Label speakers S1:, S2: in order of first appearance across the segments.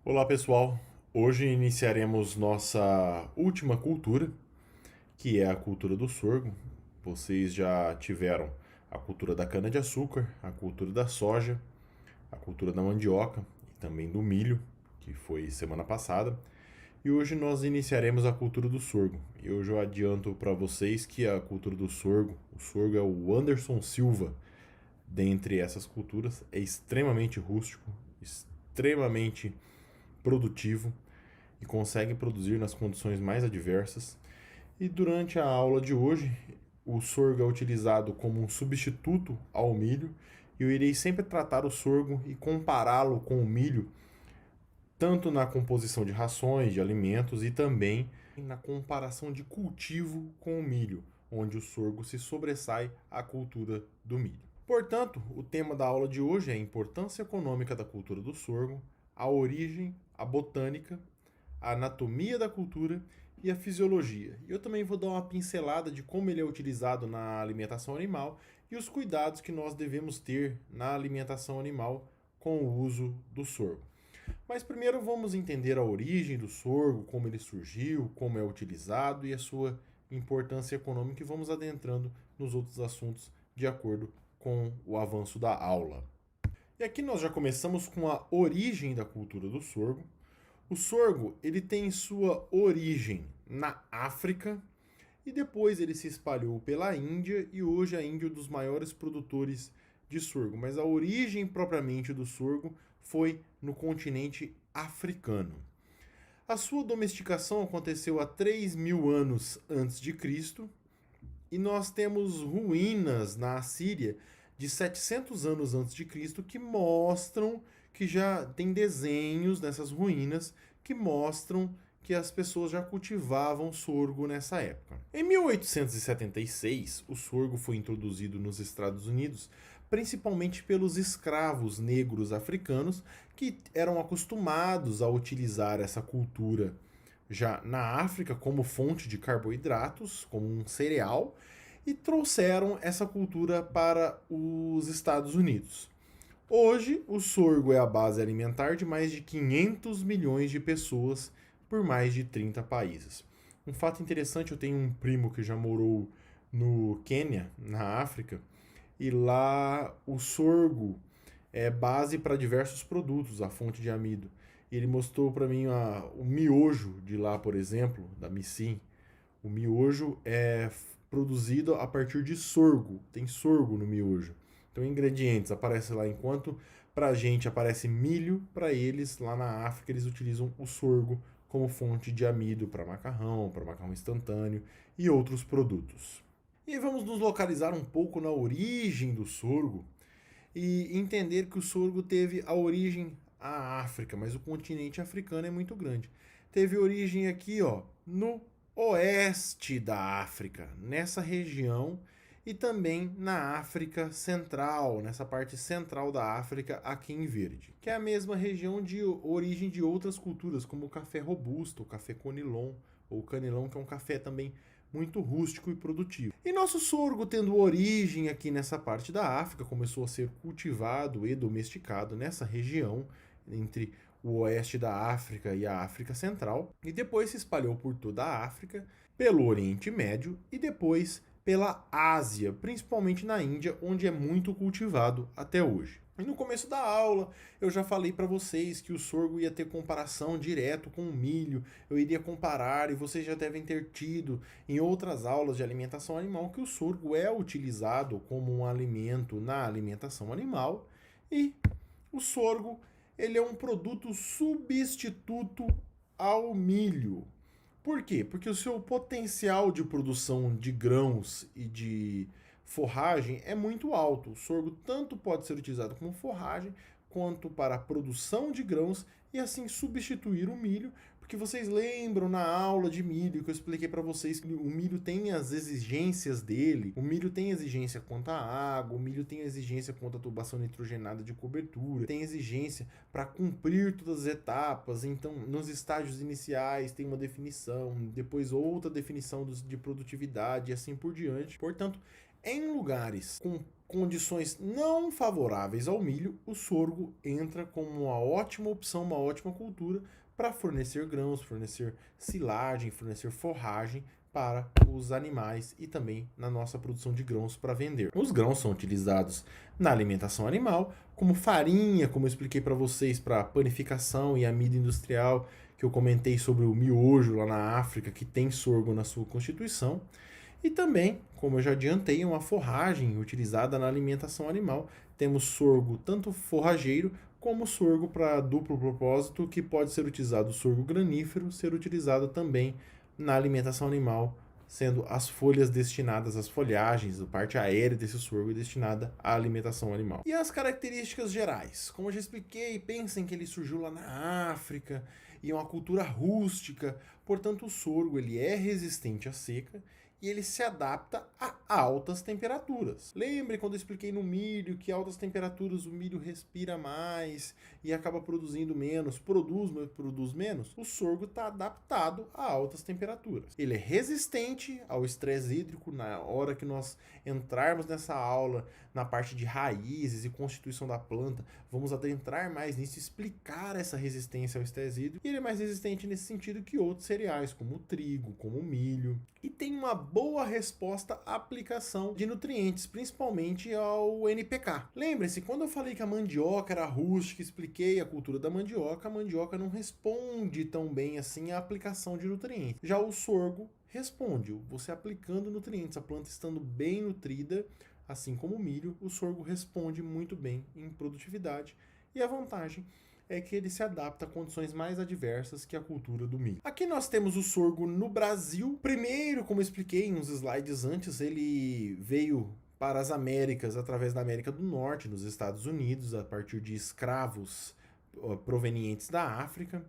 S1: Olá pessoal, hoje iniciaremos nossa última cultura, que é a cultura do sorgo. Vocês já tiveram a cultura da cana-de-açúcar, a cultura da soja, a cultura da mandioca e também do milho, que foi semana passada. E hoje nós iniciaremos a cultura do sorgo. E hoje eu adianto para vocês que a cultura do sorgo, o sorgo é o Anderson Silva dentre essas culturas, é extremamente rústico, extremamente produtivo e consegue produzir nas condições mais adversas. E durante a aula de hoje, o sorgo é utilizado como um substituto ao milho e eu irei sempre tratar o sorgo e compará-lo com o milho, tanto na composição de rações, de alimentos e também na comparação de cultivo com o milho, onde o sorgo se sobressai à cultura do milho. Portanto, o tema da aula de hoje é a importância econômica da cultura do sorgo, a origem, a botânica, a anatomia da cultura e a fisiologia. E eu também vou dar uma pincelada de como ele é utilizado na alimentação animal e os cuidados que nós devemos ter na alimentação animal com o uso do sorgo. Mas primeiro vamos entender a origem do sorgo, como ele surgiu, como é utilizado e a sua importância econômica e vamos adentrando nos outros assuntos de acordo com o avanço da aula. E aqui nós já começamos com a origem da cultura do sorgo. O sorgo, ele tem sua origem na África e depois ele se espalhou pela Índia e hoje a Índia é um dos maiores produtores de sorgo, mas a origem propriamente do sorgo foi no continente africano. A sua domesticação aconteceu há 3.000 anos antes de Cristo e nós temos ruínas na Assíria de 700 anos antes de Cristo que mostram que já tem desenhos nessas ruínas que mostram que as pessoas já cultivavam sorgo nessa época. Em 1876, o sorgo foi introduzido nos Estados Unidos, principalmente pelos escravos negros africanos que eram acostumados a utilizar essa cultura já na África como fonte de carboidratos, como um cereal, e trouxeram essa cultura para os Estados Unidos. Hoje, o sorgo é a base alimentar de mais de 500 milhões de pessoas por mais de 30 países. Um fato interessante, eu tenho um primo que já morou no Quênia, na África, e lá o sorgo é base para diversos produtos, a fonte de amido. Ele mostrou para mim o miojo de lá, por exemplo, da Missim. O miojo é produzido a partir de sorgo, tem sorgo no miojo. Então, ingredientes aparece lá, enquanto para a gente aparece milho, para eles lá na África eles utilizam o sorgo como fonte de amido para macarrão instantâneo e outros produtos. E vamos nos localizar um pouco na origem do sorgo e entender que o sorgo teve a origem à África, mas o continente africano é muito grande. Teve origem aqui, ó, no oeste da África, nessa região, e também na África Central, nessa parte central da África, aqui em verde, que é a mesma região de origem de outras culturas, como o café robusto, o café conilon, ou canilão, que é um café também muito rústico e produtivo. E nosso sorgo, tendo origem aqui nessa parte da África, começou a ser cultivado e domesticado nessa região, entre o oeste da África e a África Central, e depois se espalhou por toda a África, pelo Oriente Médio e depois pela Ásia, principalmente na Índia, onde é muito cultivado até hoje. E no começo da aula eu já falei para vocês que o sorgo ia ter comparação direto com o milho, eu iria comparar e vocês já devem ter tido em outras aulas de alimentação animal que o sorgo é utilizado como um alimento na alimentação animal e o sorgo ele é um produto substituto ao milho. Por quê? Porque o seu potencial de produção de grãos e de forragem é muito alto. O sorgo tanto pode ser utilizado como forragem quanto para a produção de grãos e assim substituir o milho, porque vocês lembram na aula de milho que eu expliquei para vocês que o milho tem as exigências dele, o milho tem exigência quanto à água, o milho tem exigência quanto à tubação nitrogenada de cobertura, tem exigência para cumprir todas as etapas, então nos estágios iniciais tem uma definição, depois outra definição de produtividade e assim por diante. Portanto, em lugares com condições não favoráveis ao milho, o sorgo entra como uma ótima opção, uma ótima cultura para fornecer grãos, fornecer silagem, fornecer forragem para os animais e também na nossa produção de grãos para vender. Os grãos são utilizados na alimentação animal, como farinha, como eu expliquei para vocês, para panificação e amido industrial, que eu comentei sobre o miojo lá na África, que tem sorgo na sua constituição. E também, como eu já adiantei, uma forragem utilizada na alimentação animal. Temos sorgo tanto forrageiro como sorgo para duplo propósito, que pode ser utilizado o sorgo granífero, ser utilizado também na alimentação animal, sendo as folhas destinadas às folhagens, a parte aérea desse sorgo destinada à alimentação animal. E as características gerais? Como eu já expliquei, pensem que ele surgiu lá na África e é uma cultura rústica, portanto o sorgo ele é resistente à seca e ele se adapta a altas temperaturas. Lembre quando eu expliquei no milho que altas temperaturas o milho respira mais e acaba produzindo menos, produz menos? O sorgo está adaptado a altas temperaturas. Ele é resistente ao estresse hídrico. Na hora que nós entrarmos nessa aula, na parte de raízes e constituição da planta, vamos adentrar mais nisso, explicar essa resistência ao estresse hídrico. E ele é mais resistente nesse sentido que outros cereais, como o trigo, como o milho. E tem uma boa resposta à aplicação de nutrientes, principalmente ao NPK. Lembre-se, quando eu falei que a mandioca era rústica, expliquei a cultura da mandioca, a mandioca não responde tão bem assim à aplicação de nutrientes. Já o sorgo responde, você aplicando nutrientes, a planta estando bem nutrida, assim como o milho, o sorgo responde muito bem em produtividade. E a vantagem é que ele se adapta a condições mais adversas que a cultura do milho. Aqui nós temos o sorgo no Brasil. Primeiro, como eu expliquei em uns slides antes, ele veio para as Américas através da América do Norte, nos Estados Unidos, a partir de escravos provenientes da África.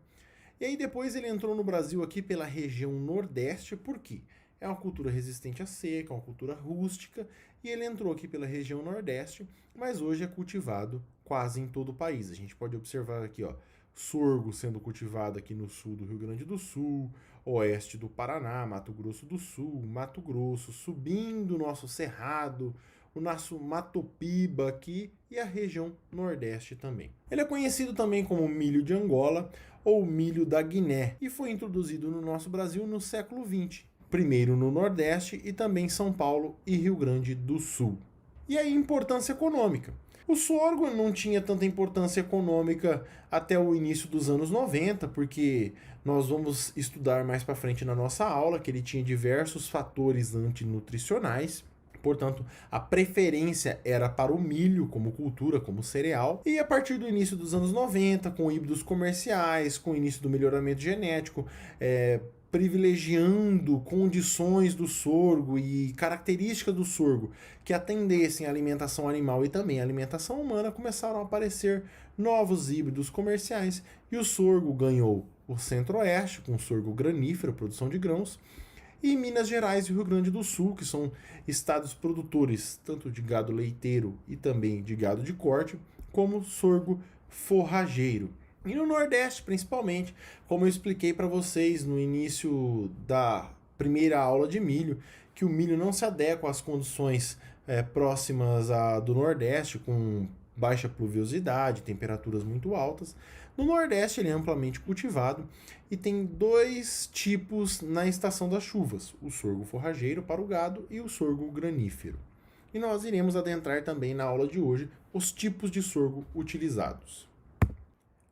S1: E aí depois ele entrou no Brasil aqui pela região Nordeste, por quê? É uma cultura resistente à seca, uma cultura rústica, e ele entrou aqui pela região Nordeste, mas hoje é cultivado quase em todo o país. A gente pode observar aqui, ó, sorgo sendo cultivado aqui no sul do Rio Grande do Sul, oeste do Paraná, Mato Grosso do Sul, Mato Grosso, subindo o nosso Cerrado, o nosso Mato Piba aqui e a região Nordeste também. Ele é conhecido também como milho de Angola ou milho da Guiné e foi introduzido no nosso Brasil no século XX. Primeiro no Nordeste e também São Paulo e Rio Grande do Sul. E aí, importância econômica. O sorgo não tinha tanta importância econômica até o início dos anos 90, porque nós vamos estudar mais para frente na nossa aula que ele tinha diversos fatores antinutricionais. Portanto, a preferência era para o milho como cultura, como cereal. E a partir do início dos anos 90, com híbridos comerciais, com o início do melhoramento genético, privilegiando condições do sorgo e características do sorgo que atendessem à alimentação animal e também à alimentação humana, começaram a aparecer novos híbridos comerciais e o sorgo ganhou o Centro-Oeste, com sorgo granífero, produção de grãos, e Minas Gerais e Rio Grande do Sul, que são estados produtores tanto de gado leiteiro e também de gado de corte, como sorgo forrageiro. E no Nordeste, principalmente, como eu expliquei para vocês no início da primeira aula de milho, que o milho não se adequa às condições próximas do Nordeste, com baixa pluviosidade, temperaturas muito altas. No Nordeste ele é amplamente cultivado e tem dois tipos na estação das chuvas, o sorgo forrageiro para o gado e o sorgo granífero. E nós iremos adentrar também na aula de hoje os tipos de sorgo utilizados.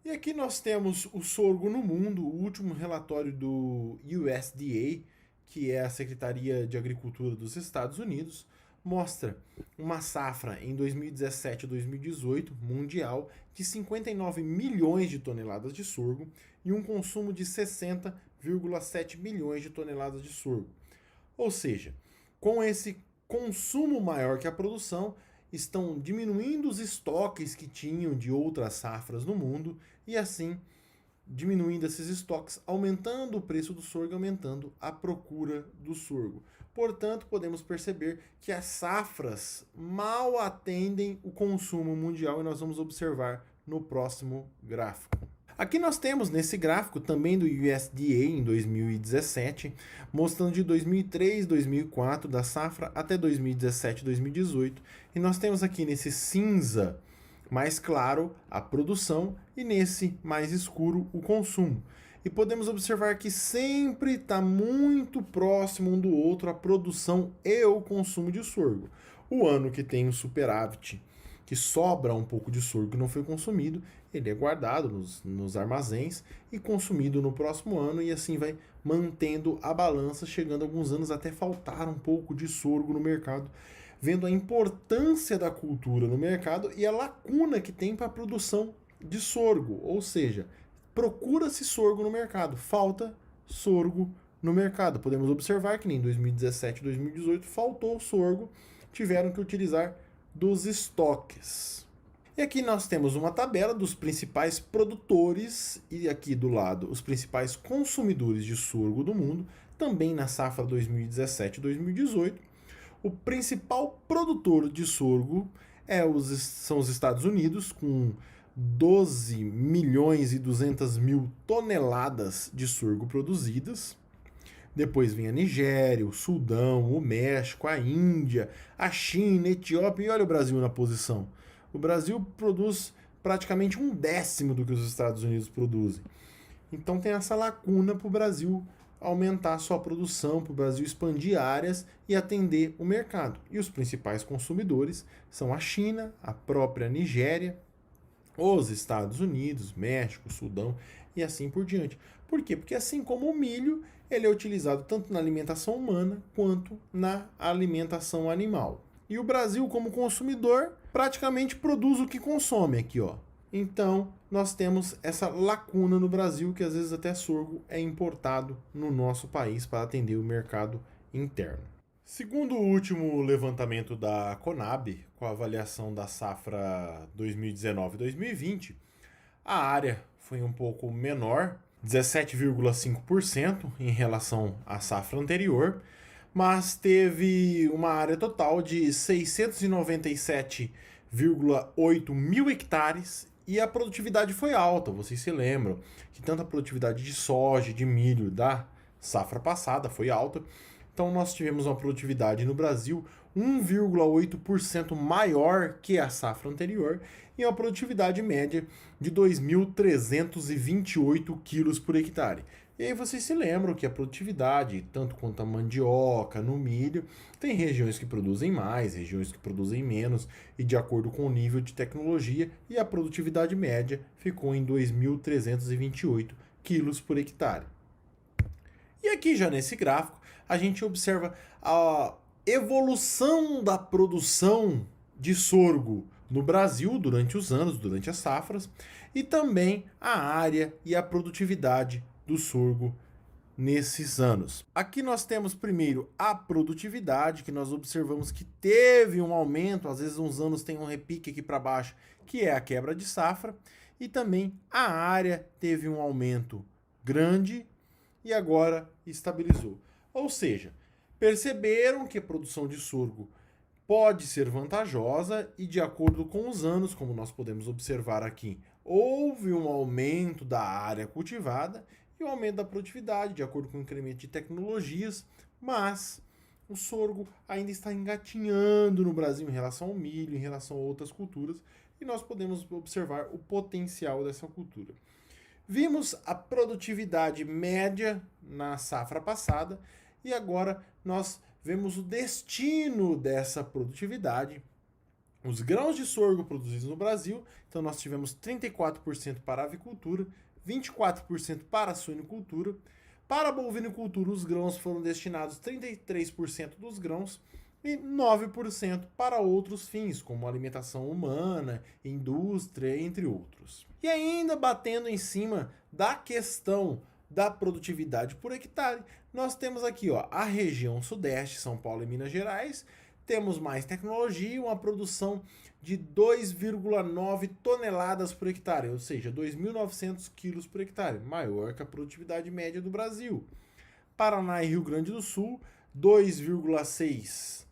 S1: E aqui nós temos o sorgo no mundo, o último relatório do USDA, que é a Secretaria de Agricultura dos Estados Unidos, mostra uma safra em 2017 e 2018 mundial de 59 milhões de toneladas de sorgo e um consumo de 60,7 milhões de toneladas de sorgo. Ou seja, com esse consumo maior que a produção, estão diminuindo os estoques que tinham de outras safras no mundo e assim diminuindo esses estoques, aumentando o preço do sorgo, aumentando a procura do sorgo. Portanto, podemos perceber que as safras mal atendem o consumo mundial e nós vamos observar no próximo gráfico. Aqui nós temos nesse gráfico também do USDA em 2017, mostrando de 2003, 2004 da safra até 2017, 2018. E nós temos aqui nesse cinza mais claro a produção e nesse mais escuro o consumo. E podemos observar que sempre está muito próximo um do outro a produção e o consumo de sorgo. O ano que tem um superávit, que sobra um pouco de sorgo que não foi consumido, ele é guardado nos armazéns e consumido no próximo ano, e assim vai mantendo a balança, chegando alguns anos até faltar um pouco de sorgo no mercado, vendo a importância da cultura no mercado e a lacuna que tem para a produção de sorgo, ou seja, procura-se sorgo no mercado, falta sorgo no mercado. Podemos observar que nem em 2017 e 2018 faltou sorgo, tiveram que utilizar dos estoques. E aqui nós temos uma tabela dos principais produtores e aqui do lado os principais consumidores de sorgo do mundo, também na safra 2017 e 2018. O principal produtor de sorgo são os Estados Unidos, com 12 milhões e 200 mil toneladas de sorgo produzidas. Depois vem a Nigéria, o Sudão, o México, a Índia, a China, a Etiópia, e olha o Brasil na posição. O Brasil produz praticamente 1/10 do que os Estados Unidos produzem. Então tem essa lacuna para o Brasil aumentar a sua produção, para o Brasil expandir áreas e atender o mercado. E os principais consumidores são a China, a própria Nigéria, os Estados Unidos, México, Sudão e assim por diante. Por quê? Porque assim como o milho, ele é utilizado tanto na alimentação humana quanto na alimentação animal. E o Brasil, como consumidor, praticamente produz o que consome aqui, ó. Então, nós temos essa lacuna no Brasil, que às vezes até sorgo é importado no nosso país para atender o mercado interno. Segundo o último levantamento da Conab, com a avaliação da safra 2019-2020, a área foi um pouco menor, 17,5% em relação à safra anterior, mas teve uma área total de 697,8 mil hectares e a produtividade foi alta. Vocês se lembram que tanto a produtividade de soja, de milho da safra passada foi alta. Então nós tivemos uma produtividade no Brasil 1,8% maior que a safra anterior e uma produtividade média de 2.328 quilos por hectare. E aí vocês se lembram que a produtividade, tanto quanto a mandioca, no milho, tem regiões que produzem mais, regiões que produzem menos, e de acordo com o nível de tecnologia, e a produtividade média ficou em 2.328 quilos por hectare. E aqui já nesse gráfico, a gente observa a evolução da produção de sorgo no Brasil durante os anos, durante as safras, e também a área e a produtividade do sorgo nesses anos. Aqui nós temos primeiro a produtividade, que nós observamos que teve um aumento, às vezes uns anos tem um repique aqui para baixo, que é a quebra de safra, e também a área teve um aumento grande e agora estabilizou. Ou seja, perceberam que a produção de sorgo pode ser vantajosa e, de acordo com os anos, como nós podemos observar aqui, houve um aumento da área cultivada e um aumento da produtividade, de acordo com o incremento de tecnologias, mas o sorgo ainda está engatinhando no Brasil em relação ao milho, em relação a outras culturas, e nós podemos observar o potencial dessa cultura. Vimos a produtividade média na safra passada e agora nós vemos o destino dessa produtividade, os grãos de sorgo produzidos no Brasil. Então nós tivemos 34% para a avicultura, 24% para a suinicultura. Para a bovinicultura, os grãos foram destinados 33% dos grãos e 9% para outros fins, como alimentação humana, indústria, entre outros. E ainda batendo em cima da questão da produtividade por hectare, nós temos aqui a região sudeste, São Paulo e Minas Gerais, temos mais tecnologia, uma produção de 2,9 toneladas por hectare, ou seja, 2.900 quilos por hectare, maior que a produtividade média do Brasil. Paraná e Rio Grande do Sul, 2,6,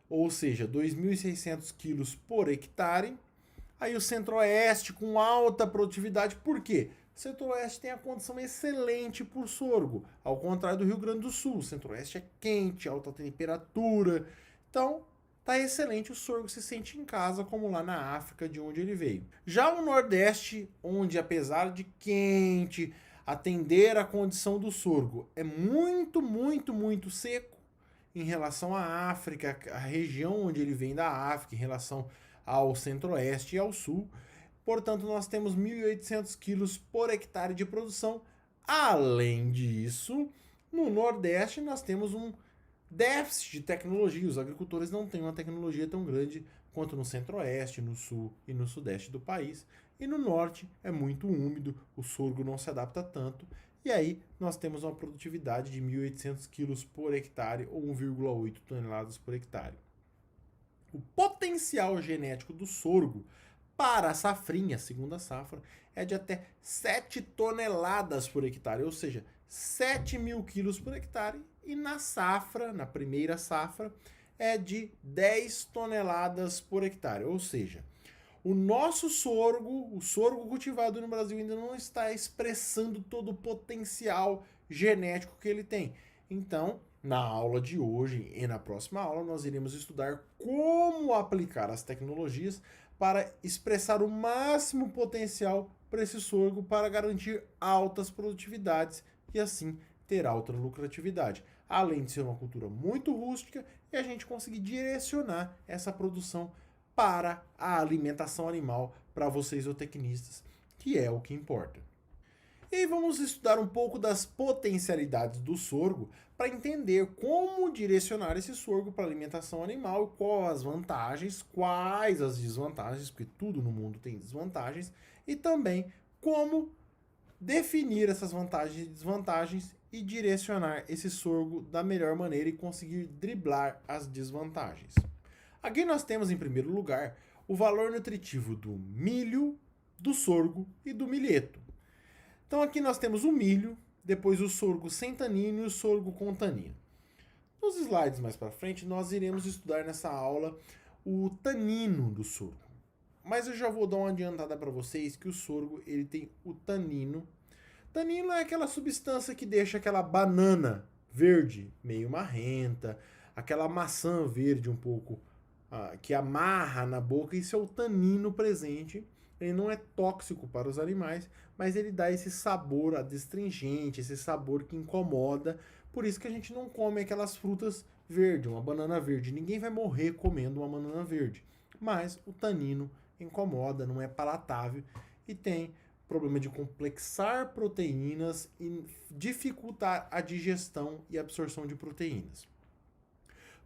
S1: ou seja, 2.600 quilos por hectare. Aí o Centro-Oeste com alta produtividade, por quê? Centro-Oeste tem a condição excelente por sorgo, ao contrário do Rio Grande do Sul. O Centro-Oeste é quente, alta temperatura, então tá excelente, o sorgo se sente em casa, como lá na África, de onde ele veio. Já o Nordeste, onde apesar de quente, atender à condição do sorgo é muito, muito, muito seco em relação à África, a região onde ele vem da África, em relação ao Centro-Oeste e ao Sul. Portanto, nós temos 1.800 quilos por hectare de produção. Além disso, no Nordeste nós temos um déficit de tecnologia. Os agricultores não têm uma tecnologia tão grande quanto no Centro-Oeste, no Sul e no Sudeste do país. E no Norte é muito úmido, o sorgo não se adapta tanto. E aí nós temos uma produtividade de 1.800 quilos por hectare ou 1,8 toneladas por hectare. O potencial genético do sorgo para a safrinha, segunda safra, é de até 7 toneladas por hectare, ou seja, 7.000 quilos por hectare. E na safra, na primeira safra, é de 10 toneladas por hectare, ou seja, o nosso sorgo, o sorgo cultivado no Brasil ainda não está expressando todo o potencial genético que ele tem. Então, na aula de hoje e na próxima aula, nós iremos estudar como aplicar as tecnologias para expressar o máximo potencial para esse sorgo para garantir altas produtividades e assim ter alta lucratividade. Além de ser uma cultura muito rústica e a gente conseguir direcionar essa produção para a alimentação animal para vocês zootecnistas, que é o que importa. E aí vamos estudar um pouco das potencialidades do sorgo para entender como direcionar esse sorgo para alimentação animal e quais as vantagens, quais as desvantagens, porque tudo no mundo tem desvantagens, e também como definir essas vantagens e desvantagens e direcionar esse sorgo da melhor maneira e conseguir driblar as desvantagens. Aqui nós temos em primeiro lugar o valor nutritivo do milho, do sorgo e do milheto. Então aqui nós temos o milho, depois o sorgo sem tanino e o sorgo com tanino. Nos slides mais para frente nós iremos estudar nessa aula o tanino do sorgo. Mas eu já vou dar uma adiantada para vocês que o sorgo ele tem o tanino. Tanino é aquela substância que deixa aquela banana verde meio marrenta, aquela maçã verde um pouco que amarra na boca, isso é o tanino presente. Ele não é tóxico para os animais, mas ele dá esse sabor adstringente, esse sabor que incomoda. Por isso que a gente não come aquelas frutas verdes, uma banana verde. Ninguém vai morrer comendo uma banana verde. Mas o tanino incomoda, não é palatável e tem problema de complexar proteínas e dificultar a digestão e absorção de proteínas.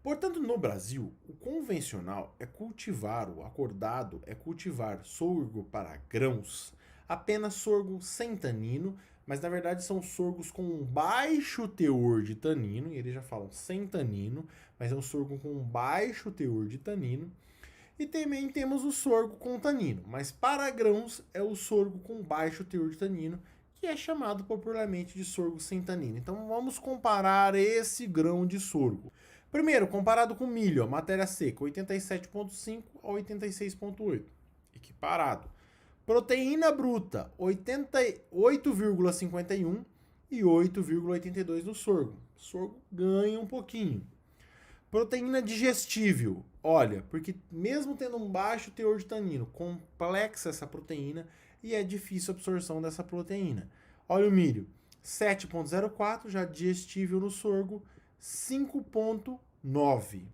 S1: Portanto, no Brasil, o convencional é cultivar, o acordado é cultivar sorgo para grãos, apenas sorgo sem tanino, mas na verdade são sorgos com um baixo teor de tanino, e eles já falam sem tanino, mas é um sorgo com um baixo teor de tanino. E também temos o sorgo com tanino, mas para grãos é o sorgo com baixo teor de tanino, que é chamado popularmente de sorgo sem tanino. Então vamos comparar esse grão de sorgo. Primeiro, comparado com milho, a matéria seca, 87,5 a 86,8. Equiparado. Proteína bruta, 8,51 e 8,82 no sorgo. O sorgo ganha um pouquinho. Proteína digestível, olha, porque mesmo tendo um baixo teor de tanino, complexa essa proteína e é difícil a absorção dessa proteína. Olha o milho, 7,04, já digestível no sorgo, 5,9.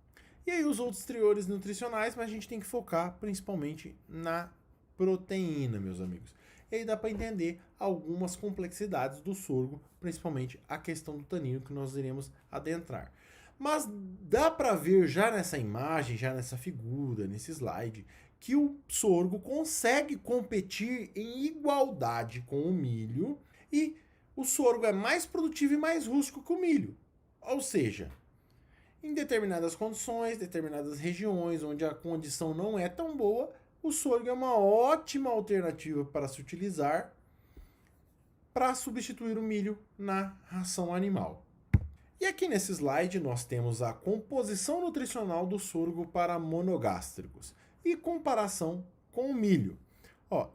S1: E aí os outros teores nutricionais, mas a gente tem que focar principalmente na proteína, meus amigos. E aí dá para entender algumas complexidades do sorgo, principalmente a questão do tanino que nós iremos adentrar. Mas dá para ver já nessa imagem, já nessa figura, nesse slide, que o sorgo consegue competir em igualdade com o milho e o sorgo é mais produtivo e mais rústico que o milho. Ou seja, em determinadas condições, determinadas regiões onde a condição não é tão boa, o sorgo é uma ótima alternativa para se utilizar para substituir o milho na ração animal. E aqui nesse slide nós temos a composição nutricional do sorgo para monogástricos e comparação com o milho. Ó,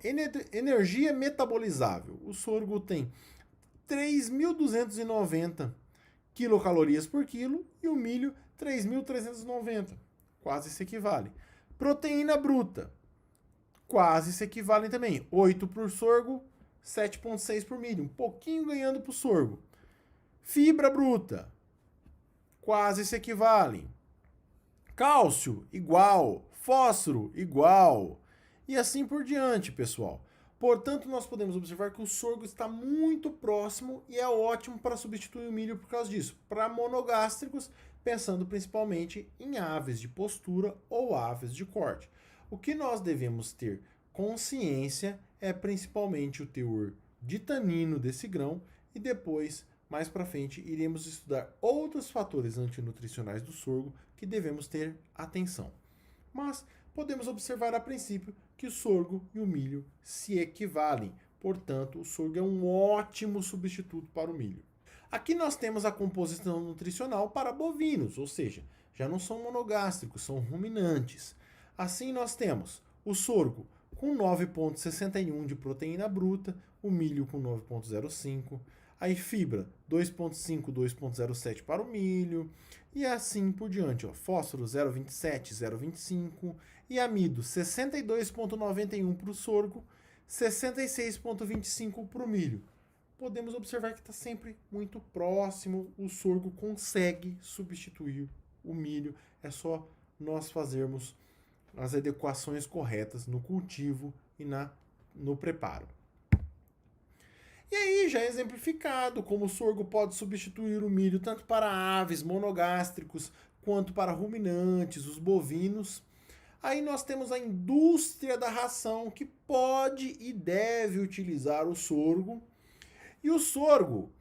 S1: energia metabolizável. O sorgo tem 3.290 quilocalorias por quilo e o milho 3.390. Quase se equivale. Proteína bruta. Quase se equivalem também. 8 por sorgo, 7,6 por milho. Um pouquinho ganhando para o sorgo. Fibra bruta. Quase se equivalem. Cálcio, igual. Fósforo, igual. E assim por diante, pessoal. Portanto, nós podemos observar que o sorgo está muito próximo e é ótimo para substituir o milho por causa disso. Para monogástricos, pensando principalmente em aves de postura ou aves de corte. O que nós devemos ter consciência é principalmente o teor de tanino desse grão e depois, mais para frente, iremos estudar outros fatores antinutricionais do sorgo que devemos ter atenção. Mas podemos observar a princípio que o sorgo e o milho se equivalem. Portanto, o sorgo é um ótimo substituto para o milho. Aqui nós temos a composição nutricional para bovinos, ou seja, já não são monogástricos, são ruminantes. Assim nós temos o sorgo com 9,61 de proteína bruta, o milho com 9,05, aí fibra 2,5, 2,07 para o milho, e assim por diante. Ó. Fósforo 0,27, 0,25 e amido 62,91 para o sorgo, 66,25 para o milho. Podemos observar que está sempre muito próximo, o sorgo consegue substituir o milho, é só nós fazermos as adequações corretas no cultivo e no preparo. E aí, já é exemplificado como o sorgo pode substituir o milho tanto para aves monogástricos quanto para ruminantes, os bovinos. Aí nós temos a indústria da ração que pode e deve utilizar o sorgo. E o sorgo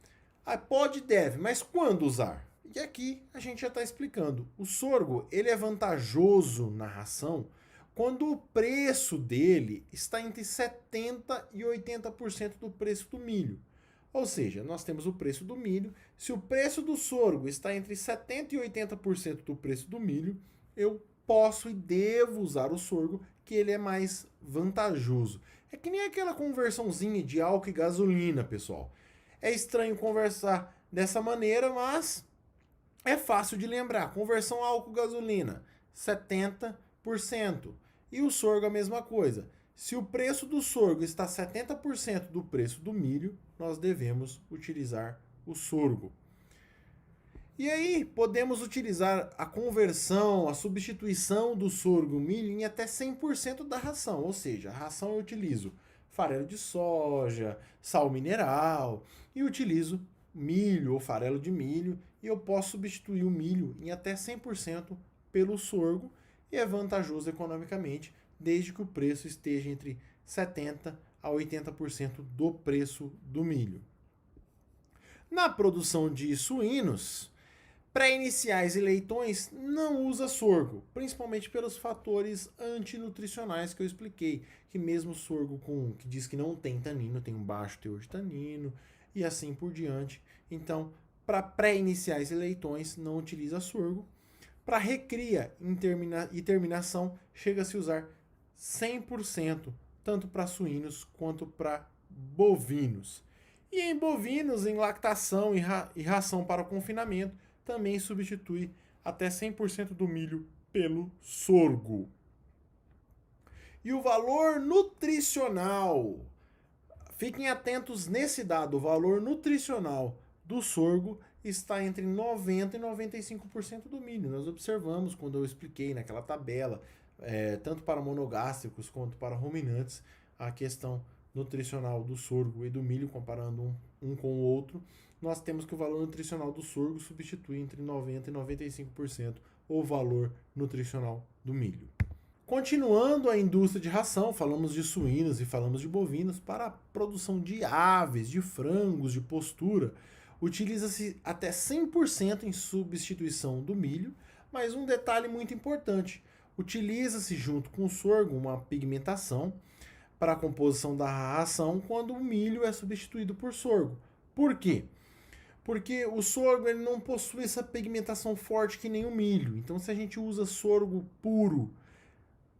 S1: pode e deve, mas quando usar? E aqui a gente já está explicando. O sorgo ele é vantajoso na ração quando o preço dele está entre 70% e 80% do preço do milho. Ou seja, nós temos o preço do milho. Se o preço do sorgo está entre 70% e 80% do preço do milho, eu posso e devo usar o sorgo, que ele é mais vantajoso. É que nem aquela conversãozinha de álcool e gasolina, pessoal. É estranho conversar dessa maneira, mas é fácil de lembrar. Conversão álcool-gasolina, 70%. E o sorgo a mesma coisa. Se o preço do sorgo está 70% do preço do milho, nós devemos utilizar o sorgo. E aí, podemos utilizar a conversão, a substituição do sorgo milho em até 100% da ração. Ou seja, a ração eu utilizo farelo de soja, sal mineral e utilizo milho ou farelo de milho e eu posso substituir o milho em até 100% pelo sorgo e é vantajoso economicamente desde que o preço esteja entre 70% a 80% do preço do milho. Na produção de suínos, pré-iniciais e leitões não usa sorgo, principalmente pelos fatores antinutricionais que eu expliquei, que mesmo sorgo que diz que não tem tanino, tem um baixo teor de tanino e assim por diante. Então, para pré-iniciais e leitões não utiliza sorgo. Para recria e terminação, chega-se a usar 100%, tanto para suínos quanto para bovinos. E em bovinos, em lactação e ração para o confinamento, também substitui até 100% do milho pelo sorgo. E o valor nutricional. Fiquem atentos nesse dado, o valor nutricional do sorgo está entre 90% e 95% do milho. Nós observamos quando eu expliquei naquela tabela, tanto para monogástricos quanto para ruminantes, a questão nutricional do sorgo e do milho, comparando um com o outro. Nós temos que o valor nutricional do sorgo substitui entre 90% e 95% o valor nutricional do milho. Continuando a indústria de ração, falamos de suínos e falamos de bovinos, para a produção de aves, de frangos, de postura, utiliza-se até 100% em substituição do milho, mas um detalhe muito importante, utiliza-se junto com o sorgo uma pigmentação para a composição da ração quando o milho é substituído por sorgo. Por quê? Porque o sorgo ele não possui essa pigmentação forte que nem o milho. Então, se a gente usa sorgo puro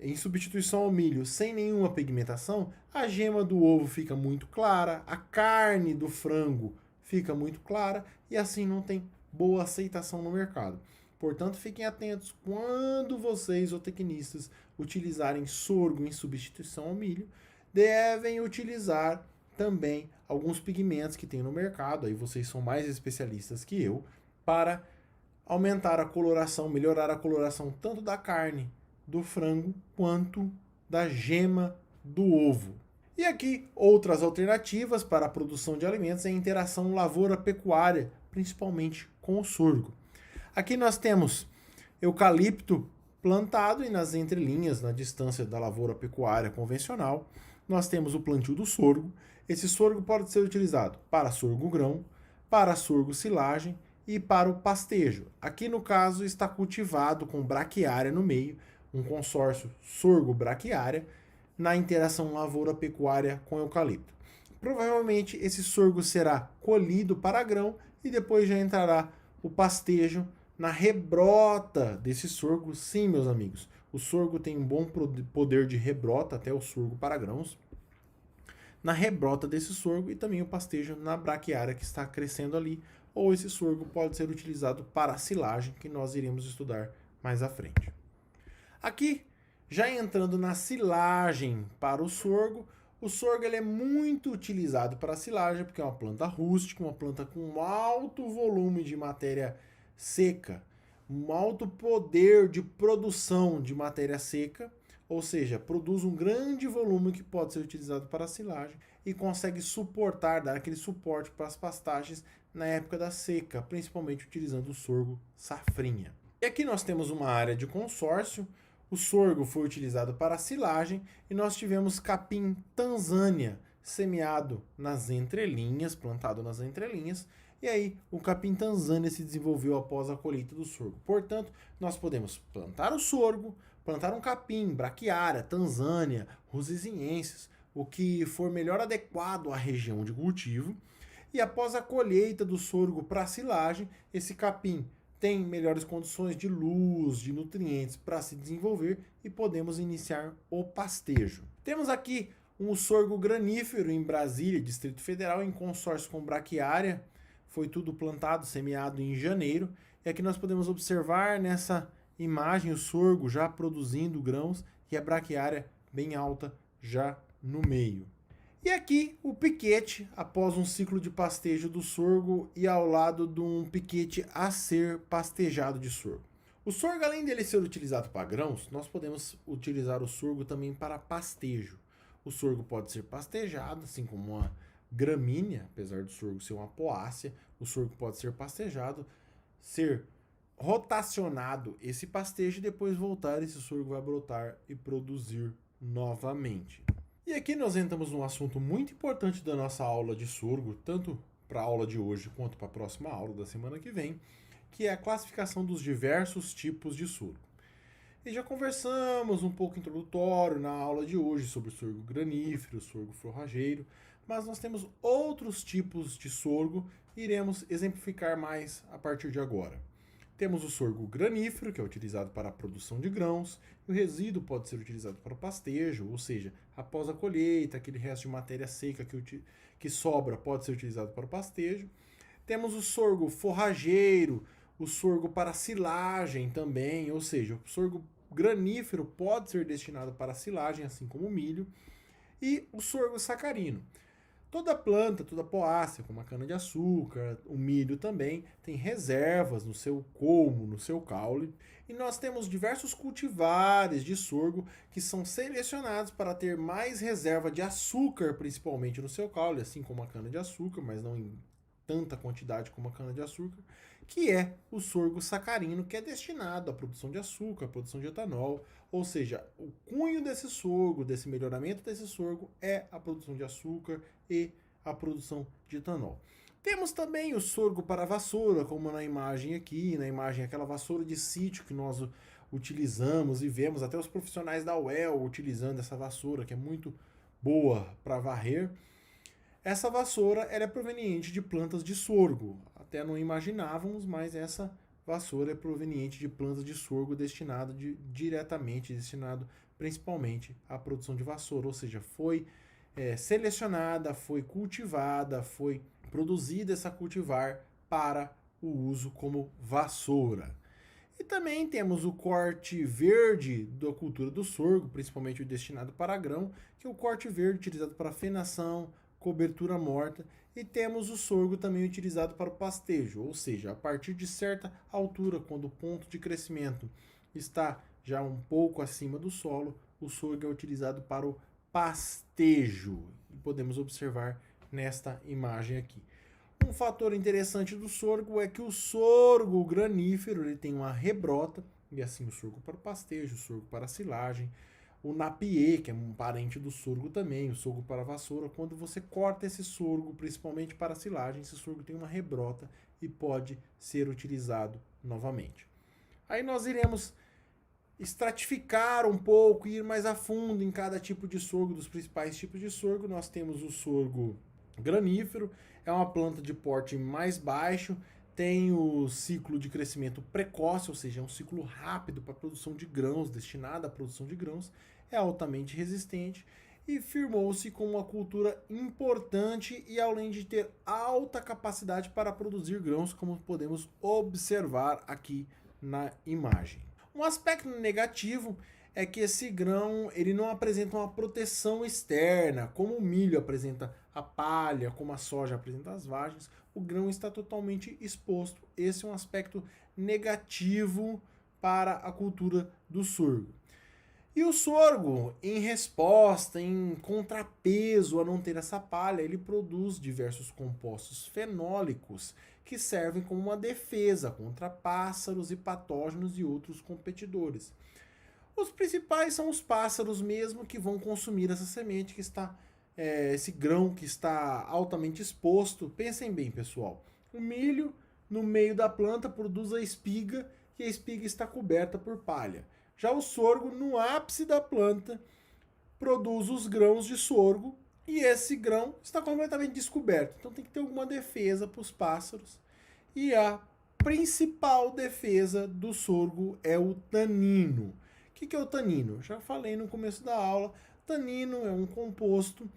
S1: em substituição ao milho sem nenhuma pigmentação, a gema do ovo fica muito clara, a carne do frango fica muito clara e assim não tem boa aceitação no mercado. Portanto, fiquem atentos quando vocês, zootecnistas, utilizarem sorgo em substituição ao milho, devem utilizar também alguns pigmentos que tem no mercado, aí vocês são mais especialistas que eu, para aumentar a coloração, melhorar a coloração tanto da carne do frango quanto da gema do ovo. E aqui, outras alternativas para a produção de alimentos é a interação lavoura-pecuária, principalmente com o sorgo. Aqui nós temos eucalipto plantado e nas entrelinhas, na distância da lavoura pecuária convencional, nós temos o plantio do sorgo. Esse sorgo pode ser utilizado para sorgo grão, para sorgo silagem e para o pastejo. Aqui no caso está cultivado com braquiária no meio, um consórcio sorgo-braquiária, na interação lavoura-pecuária com eucalipto. Provavelmente esse sorgo será colhido para grão e depois já entrará o pastejo na rebrota desse sorgo. Sim, meus amigos, o sorgo tem um bom poder de rebrota, até o sorgo para grãos, na rebrota desse sorgo e também o pastejo na braquiária que está crescendo ali, ou esse sorgo pode ser utilizado para a silagem, que nós iremos estudar mais à frente. Aqui, já entrando na silagem para o sorgo ele é muito utilizado para a silagem porque é uma planta rústica, uma planta com alto volume de matéria seca, um alto poder de produção de matéria seca, ou seja, produz um grande volume que pode ser utilizado para a silagem e consegue suportar, dar aquele suporte para as pastagens na época da seca, principalmente utilizando o sorgo safrinha. E aqui nós temos uma área de consórcio. O sorgo foi utilizado para a silagem e nós tivemos capim Tanzânia semeado nas entrelinhas, plantado nas entrelinhas, e aí o capim Tanzânia se desenvolveu após a colheita do sorgo. Portanto, nós podemos plantar o sorgo, plantar um capim, braquiária, Tanzânia, rusesiensis, o que for melhor adequado à região de cultivo, e após a colheita do sorgo para a silagem, esse capim tem melhores condições de luz, de nutrientes para se desenvolver e podemos iniciar o pastejo. Temos aqui um sorgo granífero em Brasília, Distrito Federal, em consórcio com braquiária. Foi tudo plantado, semeado em janeiro. E aqui nós podemos observar nessa imagem o sorgo já produzindo grãos e a braquiária bem alta já no meio. E aqui o piquete, após um ciclo de pastejo do sorgo e ao lado de um piquete a ser pastejado de sorgo. O sorgo, além dele ser utilizado para grãos, nós podemos utilizar o sorgo também para pastejo. O sorgo pode ser pastejado, assim como uma gramínea, apesar do sorgo ser uma poácea, o sorgo pode ser pastejado, ser rotacionado esse pastejo e depois voltar, esse sorgo vai brotar e produzir novamente. E aqui nós entramos num assunto muito importante da nossa aula de sorgo, tanto para a aula de hoje quanto para a próxima aula da semana que vem, que é a classificação dos diversos tipos de sorgo. E já conversamos um pouco introdutório na aula de hoje sobre o sorgo granífero, sorgo forrageiro, mas nós temos outros tipos de sorgo e iremos exemplificar mais a partir de agora. Temos o sorgo granífero, que é utilizado para a produção de grãos, e o resíduo pode ser utilizado para o pastejo, ou seja, após a colheita, aquele resto de matéria seca que sobra pode ser utilizado para o pastejo. Temos o sorgo forrageiro, o sorgo para silagem também, ou seja, o sorgo granífero pode ser destinado para silagem, assim como o milho, e o sorgo sacarino. Toda planta, toda poácea, como a cana-de-açúcar, o milho também, tem reservas no seu colmo, no seu caule. E nós temos diversos cultivares de sorgo que são selecionados para ter mais reserva de açúcar, principalmente no seu caule, assim como a cana-de-açúcar, mas não em tanta quantidade como a cana-de-açúcar, que é o sorgo sacarino, que é destinado à produção de açúcar, à produção de etanol. Ou seja, o cunho desse sorgo, desse melhoramento desse sorgo, é a produção de açúcar e a produção de etanol. Temos também o sorgo para vassoura, como na imagem aqui, na imagem aquela vassoura de sítio que nós utilizamos e vemos até os profissionais da UEL utilizando essa vassoura, que é muito boa para varrer. Essa vassoura ela é proveniente de plantas de sorgo. Até não imaginávamos, mas essa vassoura é proveniente de plantas de sorgo diretamente destinado principalmente a produção de vassoura, ou seja, foi selecionada, foi cultivada, foi produzida essa cultivar para o uso como vassoura. E também temos o corte verde da cultura do sorgo, principalmente o destinado para grão, que é o corte verde utilizado para fenação, cobertura morta, e temos o sorgo também utilizado para o pastejo, ou seja, a partir de certa altura, quando o ponto de crescimento está já um pouco acima do solo, o sorgo é utilizado para o pastejo. E podemos observar nesta imagem aqui. Um fator interessante do sorgo é que o sorgo granífero ele tem uma rebrota, e assim o sorgo para o pastejo, o sorgo para a silagem, o napier, que é um parente do sorgo também, o sorgo para a vassoura. Quando você corta esse sorgo, principalmente para a silagem, esse sorgo tem uma rebrota e pode ser utilizado novamente. Aí nós iremos estratificar um pouco, ir mais a fundo em cada tipo de sorgo, dos principais tipos de sorgo. Nós temos o sorgo granífero, é uma planta de porte mais baixo, tem o ciclo de crescimento precoce, ou seja, é um ciclo rápido para a produção de grãos, destinado à produção de grãos, é altamente resistente e firmou-se como uma cultura importante e além de ter alta capacidade para produzir grãos, como podemos observar aqui na imagem. Um aspecto negativo é que esse grão ele não apresenta uma proteção externa, como o milho apresenta a palha, como a soja apresenta as vagens, o grão está totalmente exposto. Esse é um aspecto negativo para a cultura do sorgo. E o sorgo, em resposta, em contrapeso a não ter essa palha, ele produz diversos compostos fenólicos que servem como uma defesa contra pássaros e patógenos e outros competidores. Os principais são os pássaros mesmo que vão consumir essa semente que está, esse grão que está altamente exposto. Pensem bem, pessoal. O milho no meio da planta produz a espiga e a espiga está coberta por palha. Já o sorgo no ápice da planta produz os grãos de sorgo e esse grão está completamente descoberto. Então tem que ter alguma defesa para os pássaros. E a principal defesa do sorgo é o tanino. O que é o tanino? Já falei no começo da aula. Tanino é um composto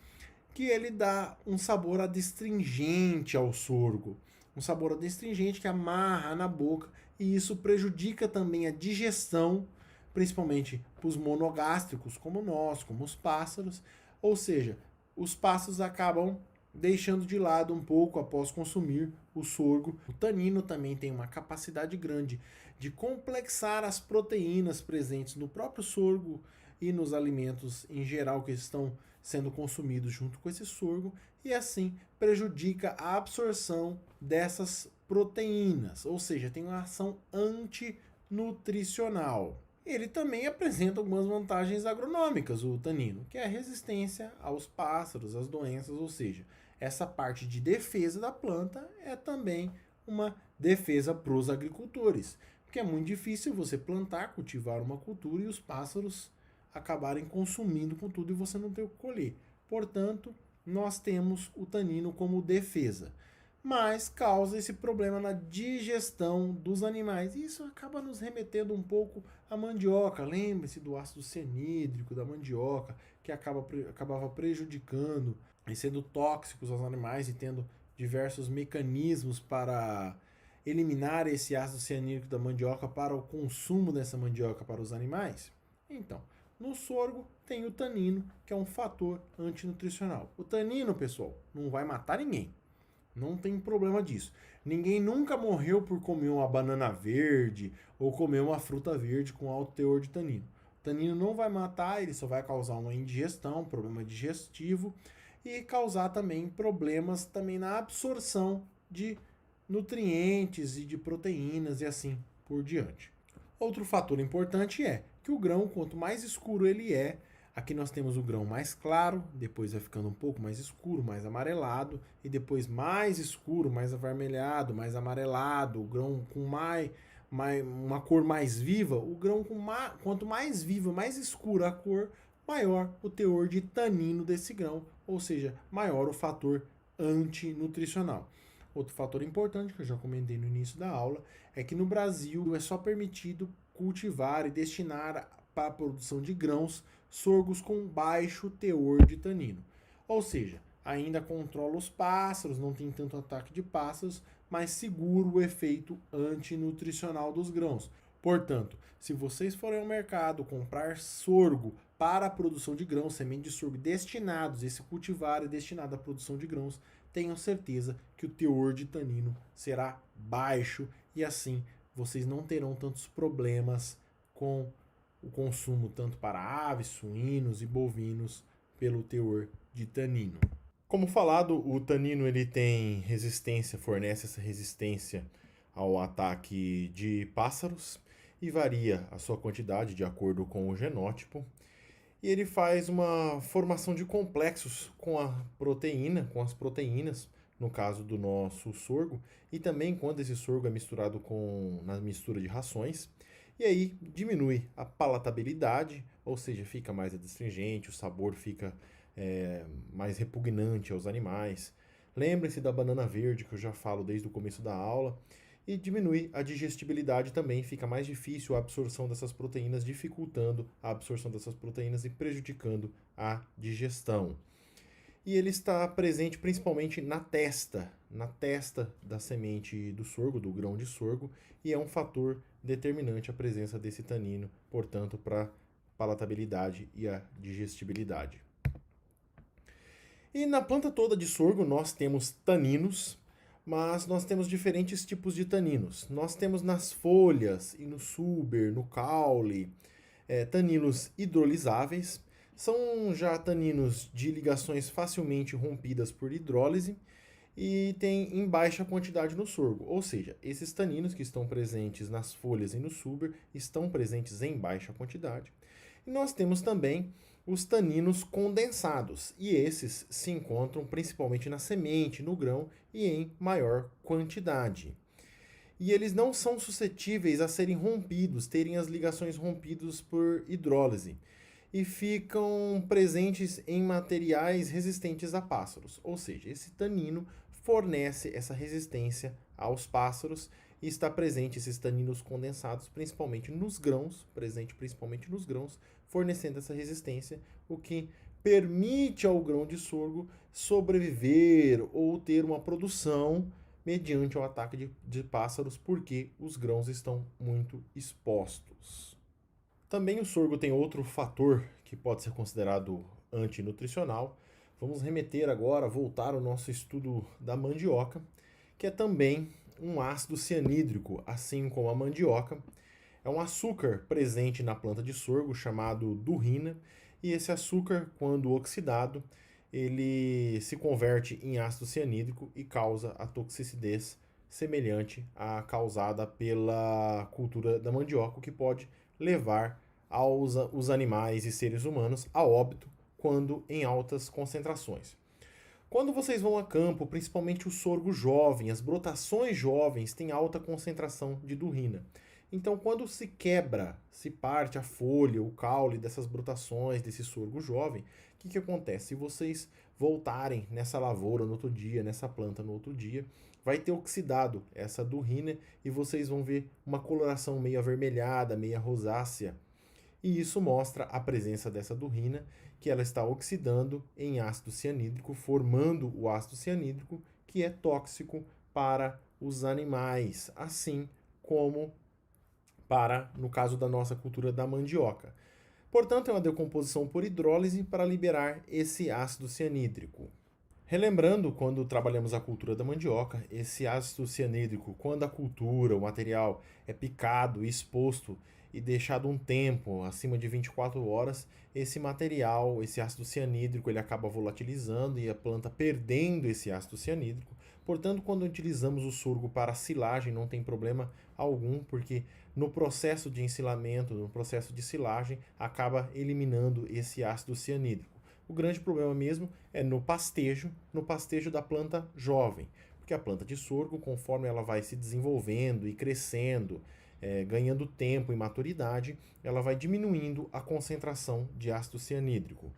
S1: que ele dá um sabor adstringente ao sorgo. Um sabor adstringente que amarra na boca e isso prejudica também a digestão, principalmente para os monogástricos como nós, como os pássaros. Ou seja, os pássaros acabam deixando de lado um pouco após consumir o sorgo. O tanino também tem uma capacidade grande de complexar as proteínas presentes no próprio sorgo e nos alimentos em geral que estão sendo consumidos junto com esse sorgo e assim prejudica a absorção dessas proteínas, ou seja, tem uma ação antinutricional. Ele também apresenta algumas vantagens agronômicas, o tanino, que é a resistência aos pássaros, às doenças, ou seja, essa parte de defesa da planta é também uma defesa para os agricultores, porque é muito difícil você plantar, cultivar uma cultura e os pássaros acabarem consumindo com tudo e você não ter o que colher. Portanto, nós temos o tanino como defesa, mas causa esse problema na digestão dos animais. E isso acaba nos remetendo um pouco à mandioca. Lembre-se do ácido cianídrico da mandioca, que acabava prejudicando e sendo tóxicos aos animais e tendo diversos mecanismos para eliminar esse ácido cianídrico da mandioca para o consumo dessa mandioca para os animais. Então, no sorgo tem o tanino, que é um fator antinutricional. O tanino, pessoal, não vai matar ninguém. Não tem problema disso. Ninguém nunca morreu por comer uma banana verde ou comer uma fruta verde com alto teor de tanino. O tanino não vai matar, ele só vai causar uma indigestão, problema digestivo e causar também problemas também na absorção de nutrientes e de proteínas e assim por diante. Outro fator importante é que o grão, quanto mais escuro ele é, aqui nós temos o grão mais claro, depois vai ficando um pouco mais escuro, mais amarelado, e depois mais escuro, mais avermelhado, mais amarelado, o grão com uma cor mais viva. O grão quanto mais viva, mais escura a cor, maior o teor de tanino desse grão, ou seja, maior o fator antinutricional. Outro fator importante que eu já comentei no início da aula é que no Brasil é só permitido cultivar e destinar para a produção de grãos sorgos com baixo teor de tanino. Ou seja, ainda controla os pássaros, não tem tanto ataque de pássaros, mas segura o efeito antinutricional dos grãos. Portanto, se vocês forem ao mercado comprar sorgo para a produção de grãos, semente de sorgo destinados, esse cultivar é destinado à produção de grãos, tenham certeza que o teor de tanino será baixo e assim vocês não terão tantos problemas com o consumo tanto para aves, suínos e bovinos pelo teor de tanino. Como falado, o tanino ele tem resistência, fornece essa resistência ao ataque de pássaros e varia a sua quantidade de acordo com o genótipo. E ele faz uma formação de complexos com a proteína, com as proteínas, no caso do nosso sorgo, e também quando esse sorgo é misturado na mistura de rações. E aí diminui a palatabilidade, ou seja, fica mais adstringente, o sabor fica mais repugnante aos animais. Lembrem-se da banana verde, que eu já falo desde o começo da aula. E diminui a digestibilidade também, fica mais difícil a absorção dessas proteínas, dificultando a absorção dessas proteínas e prejudicando a digestão. E ele está presente principalmente na testa da semente do sorgo, do grão de sorgo, e é um fator determinante a presença desse tanino, portanto, para a palatabilidade e a digestibilidade. E na planta toda de sorgo nós temos taninos, mas nós temos diferentes tipos de taninos. Nós temos nas folhas e no suber, no caule, taninos hidrolisáveis. São já taninos de ligações facilmente rompidas por hidrólise e tem em baixa quantidade no sorgo. Ou seja, esses taninos que estão presentes nas folhas e no suber estão presentes em baixa quantidade. E nós temos também os taninos condensados, e esses se encontram principalmente na semente, no grão e em maior quantidade. E eles não são suscetíveis a serem rompidos, terem as ligações rompidas por hidrólise, e ficam presentes em materiais resistentes a pássaros. Ou seja, esse tanino fornece essa resistência aos pássaros e está presente esses taninos condensados principalmente nos grãos, fornecendo essa resistência, o que permite ao grão de sorgo sobreviver ou ter uma produção mediante o ataque de pássaros, porque os grãos estão muito expostos. Também o sorgo tem outro fator que pode ser considerado antinutricional. Vamos remeter agora, voltar ao nosso estudo da mandioca, que é também um ácido cianídrico, assim como a mandioca. É um açúcar presente na planta de sorgo chamado durrina, e esse açúcar, quando oxidado, ele se converte em ácido cianídrico e causa a toxicidez semelhante à causada pela cultura da mandioca, o que pode levar os animais e seres humanos a óbito quando em altas concentrações. Quando vocês vão a campo, principalmente o sorgo jovem, as brotações jovens têm alta concentração de durrina. Então, quando se quebra, se parte a folha, o caule dessas brotações, desse sorgo jovem, o que acontece? Se vocês voltarem nessa lavoura no outro dia, nessa planta no outro dia, vai ter oxidado essa durrina e vocês vão ver uma coloração meio avermelhada, meio rosácea. E isso mostra a presença dessa durrina, que ela está oxidando em ácido cianídrico, formando o ácido cianídrico, que é tóxico para os animais, assim como no caso da nossa cultura da mandioca. Portanto, é uma decomposição por hidrólise para liberar esse ácido cianídrico. Relembrando, quando trabalhamos a cultura da mandioca, esse ácido cianídrico, quando a cultura, o material é picado e exposto e deixado um tempo, acima de 24 horas, esse material, esse ácido cianídrico, ele acaba volatilizando e a planta perdendo esse ácido cianídrico. Portanto, quando utilizamos o sorgo para silagem, não tem problema algum, porque no processo de ensilamento, no processo de silagem, acaba eliminando esse ácido cianídrico. O grande problema mesmo é no pastejo da planta jovem, porque a planta de sorgo, conforme ela vai se desenvolvendo e crescendo, ganhando tempo e maturidade, ela vai diminuindo a concentração de ácido cianídrico.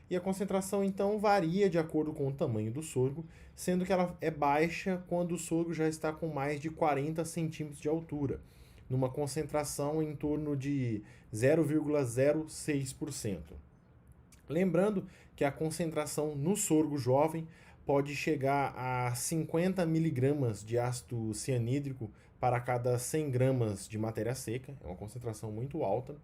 S1: E a concentração, então, varia de acordo com o tamanho do sorgo, sendo que ela é baixa quando o sorgo já está com mais de 40 centímetros de altura, numa concentração em torno de 0,06%. Lembrando que a concentração no sorgo jovem pode chegar a 50 miligramas de ácido cianídrico para cada 100 gramas de matéria seca, é uma concentração muito alta.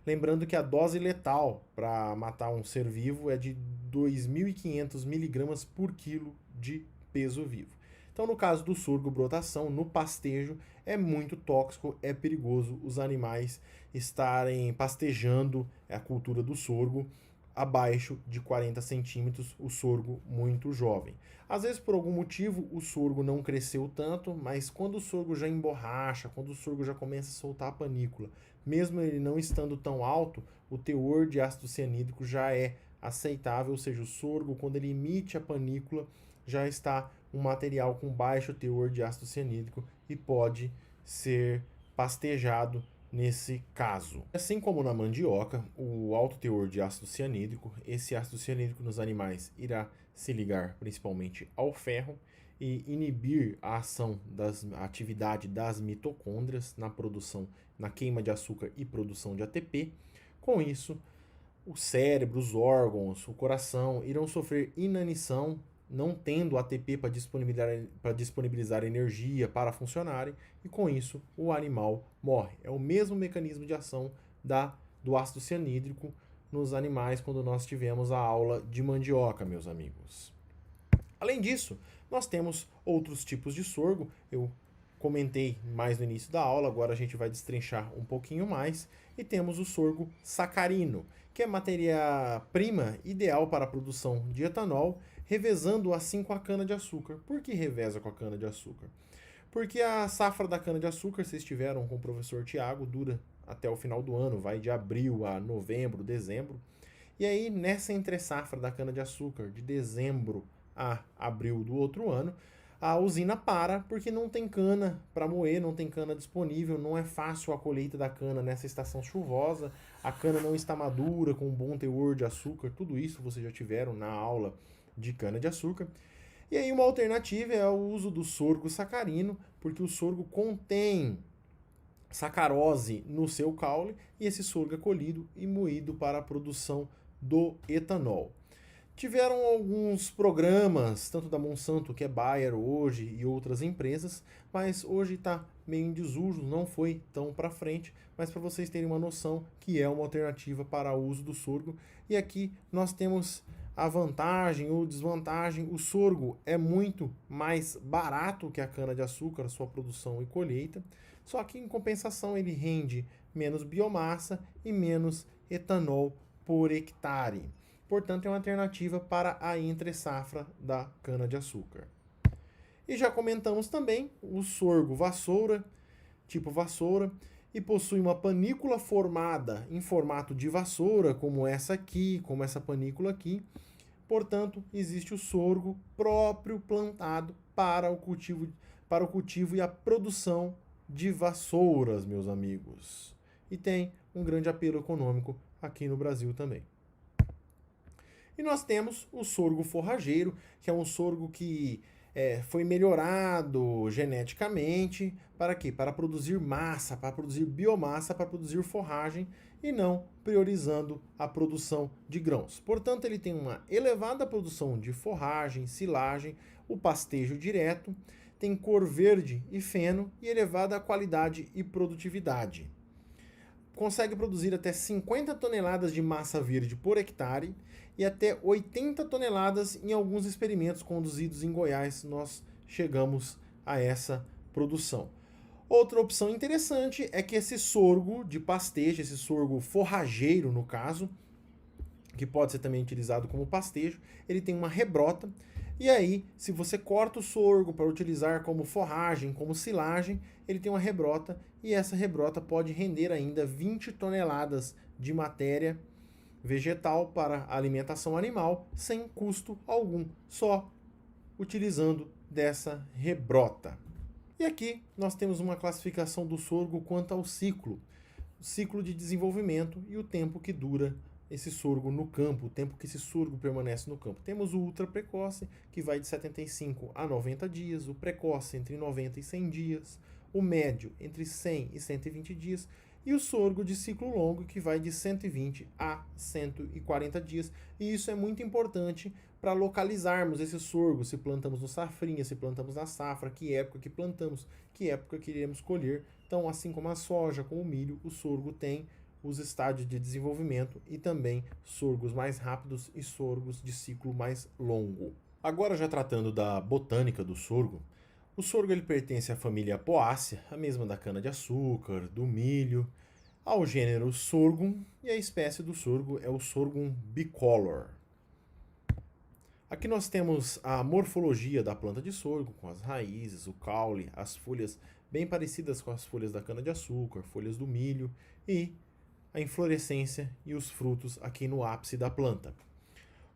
S1: Lembrando que a dose letal para matar um ser vivo é de 2.500 miligramas por quilo de peso vivo. Então, no caso do sorgo brotação, no pastejo, é muito tóxico, é perigoso os animais estarem pastejando a cultura do sorgo abaixo de 40 centímetros, o sorgo muito jovem. Às vezes, por algum motivo, o sorgo não cresceu tanto, mas quando o sorgo já emborracha, quando o sorgo já começa a soltar a panícula, mesmo ele não estando tão alto, o teor de ácido cianídrico já é aceitável, ou seja, o sorgo, quando ele emite a panícula, já está um material com baixo teor de ácido cianídrico e pode ser pastejado nesse caso. Assim como na mandioca, o alto teor de ácido cianídrico, esse ácido cianídrico nos animais irá se ligar principalmente ao ferro e inibir a ação a atividade das mitocôndrias na produção, na queima de açúcar e produção de ATP. Com isso, o cérebro, os órgãos, o coração irão sofrer inanição, não tendo ATP para disponibilizar energia para funcionarem, e com isso o animal morre. É o mesmo mecanismo de ação do ácido cianídrico nos animais quando nós tivemos a aula de mandioca, meus amigos. Além disso, nós temos outros tipos de sorgo. Eu comentei mais no início da aula, agora a gente vai destrinchar um pouquinho mais. E temos o sorgo sacarino, que é matéria-prima ideal para a produção de etanol, revezando assim com a cana-de-açúcar. Por que reveza com a cana-de-açúcar? Porque a safra da cana-de-açúcar, vocês estiveram com o professor Tiago, dura até o final do ano, vai de abril a novembro, dezembro. E aí, nessa entre-safra da cana-de-açúcar, de dezembro a abril do outro ano, a usina para porque não tem cana para moer, não tem cana disponível, não é fácil a colheita da cana nessa estação chuvosa, a cana não está madura, com um bom teor de açúcar, tudo isso vocês já tiveram na aula de cana-de-açúcar. E aí uma alternativa é o uso do sorgo sacarino, porque o sorgo contém sacarose no seu caule e esse sorgo é colhido e moído para a produção do etanol. Tiveram alguns programas, tanto da Monsanto, que é Bayer hoje, e outras empresas, mas hoje está meio em desuso, não foi tão para frente, mas para vocês terem uma noção que é uma alternativa para o uso do sorgo. E aqui nós temos a vantagem ou desvantagem: o sorgo é muito mais barato que a cana-de-açúcar, a sua produção e colheita, só que em compensação ele rende menos biomassa e menos etanol por hectare. Portanto, é uma alternativa para a entre-safra da cana-de-açúcar. E já comentamos também o sorgo vassoura, tipo vassoura, e possui uma panícula formada em formato de vassoura, como essa aqui, como essa panícula aqui. Portanto, existe o sorgo próprio plantado para o cultivo e a produção de vassouras, meus amigos. E tem um grande apelo econômico aqui no Brasil também. E nós temos o sorgo forrageiro, que é um sorgo que foi melhorado geneticamente para quê? Para produzir massa, para produzir biomassa, para produzir forragem e não priorizando a produção de grãos. Portanto, ele tem uma elevada produção de forragem, silagem, o pastejo direto, tem cor verde e feno e elevada qualidade e produtividade. Consegue produzir até 50 toneladas de massa verde por hectare e até 80 toneladas em alguns experimentos conduzidos em Goiás. Nós chegamos a essa produção. Outra opção interessante é que esse sorgo de pastejo, esse sorgo forrageiro no caso, que pode ser também utilizado como pastejo, ele tem uma rebrota. E aí, se você corta o sorgo para utilizar como forragem, como silagem, ele tem uma rebrota e essa rebrota pode render ainda 20 toneladas de matéria vegetal para alimentação animal sem custo algum, só utilizando dessa rebrota. E aqui nós temos uma classificação do sorgo quanto ao ciclo de desenvolvimento e o tempo que dura esse sorgo no campo, o tempo que esse sorgo permanece no campo. Temos o ultra precoce, que vai de 75 a 90 dias, o precoce entre 90 e 100 dias, o médio entre 100 e 120 dias e o sorgo de ciclo longo, que vai de 120 a 140 dias. E isso é muito importante para localizarmos esse sorgo, se plantamos no safrinha, se plantamos na safra, que época que plantamos, que época que iremos colher. Então, assim como a soja, como o milho, o sorgo tem os estádios de desenvolvimento e também sorgos mais rápidos e sorgos de ciclo mais longo. Agora, já tratando da botânica do sorgo, o sorgo ele pertence à família Poaceae, a mesma da cana-de-açúcar, do milho, ao gênero Sorghum, e a espécie do sorgo é o Sorghum bicolor. Aqui nós temos a morfologia da planta de sorgo, com as raízes, o caule, as folhas bem parecidas com as folhas da cana-de-açúcar, folhas do milho e a inflorescência e os frutos aqui no ápice da planta.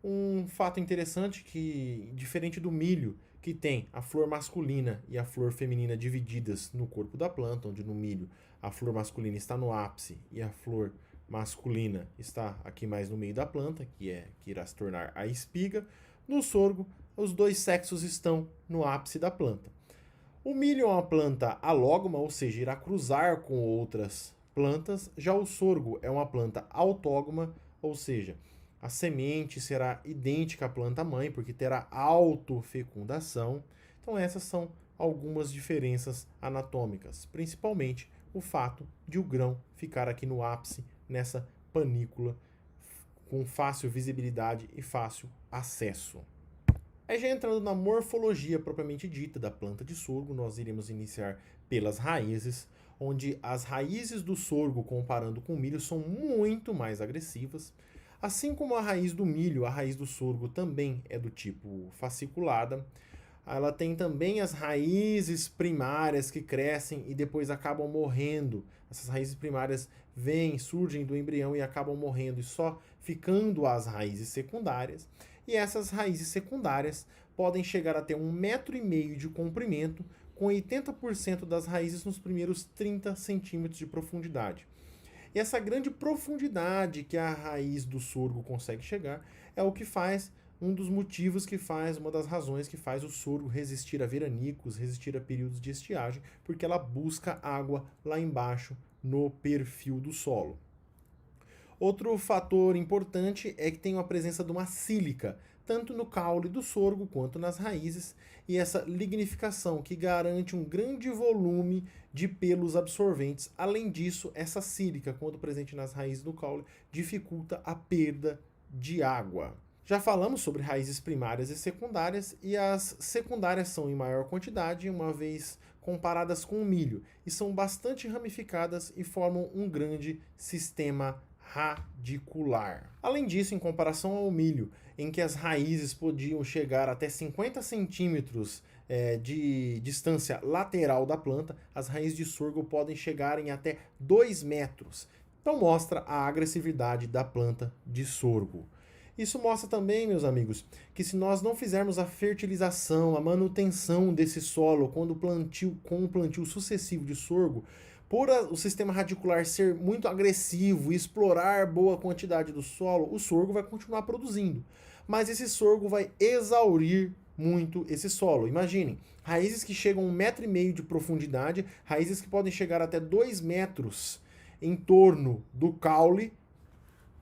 S1: Um fato interessante que, diferente do milho, que tem a flor masculina e a flor feminina divididas no corpo da planta, onde no milho a flor masculina está no ápice e a flor masculina está aqui mais no meio da planta, que irá se tornar a espiga. No sorgo, os dois sexos estão no ápice da planta. O milho é uma planta alógama, ou seja, irá cruzar com outras plantas. Já o sorgo é uma planta autógama, ou seja, a semente será idêntica à planta mãe, porque terá autofecundação. Então essas são algumas diferenças anatômicas, principalmente o fato de o grão ficar aqui no ápice, nessa panícula, com fácil visibilidade e fácil acesso. Aí já entrando na morfologia propriamente dita da planta de sorgo, nós iremos iniciar pelas raízes, onde as raízes do sorgo, comparando com o milho, são muito mais agressivas. Assim como a raiz do milho, a raiz do sorgo também é do tipo fasciculada. Ela tem também as raízes primárias que crescem e depois acabam morrendo. Essas raízes primárias surgem do embrião e acabam morrendo, e só ficando as raízes secundárias. E essas raízes secundárias podem chegar a ter 1,5 metro de comprimento, com 80% das raízes nos primeiros 30 centímetros de profundidade. E essa grande profundidade que a raiz do sorgo consegue chegar é o que faz, um dos motivos que faz, uma das razões que faz o sorgo resistir a veranicos, resistir a períodos de estiagem, porque ela busca água lá embaixo no perfil do solo. Outro fator importante é que tem a presença de uma sílica, tanto no caule do sorgo quanto nas raízes, e essa lignificação que garante um grande volume de pelos absorventes. Além disso, essa sílica, quando presente nas raízes do caule, dificulta a perda de água. Já falamos sobre raízes primárias e secundárias, e as secundárias são em maior quantidade, uma vez comparadas com o milho, e são bastante ramificadas e formam um grande sistema radicular. Além disso, em comparação ao milho, em que as raízes podiam chegar até 50 centímetros de distância lateral da planta, as raízes de sorgo podem chegar em até 2 metros. Então mostra a agressividade da planta de sorgo. Isso mostra também, meus amigos, que se nós não fizermos a fertilização, a manutenção desse solo com o plantio sucessivo de sorgo, por o sistema radicular ser muito agressivo e explorar boa quantidade do solo, o sorgo vai continuar produzindo. Mas esse sorgo vai exaurir muito esse solo. Imaginem, raízes que chegam a 1,5 metro de profundidade, raízes que podem chegar até 2 metros em torno do caule.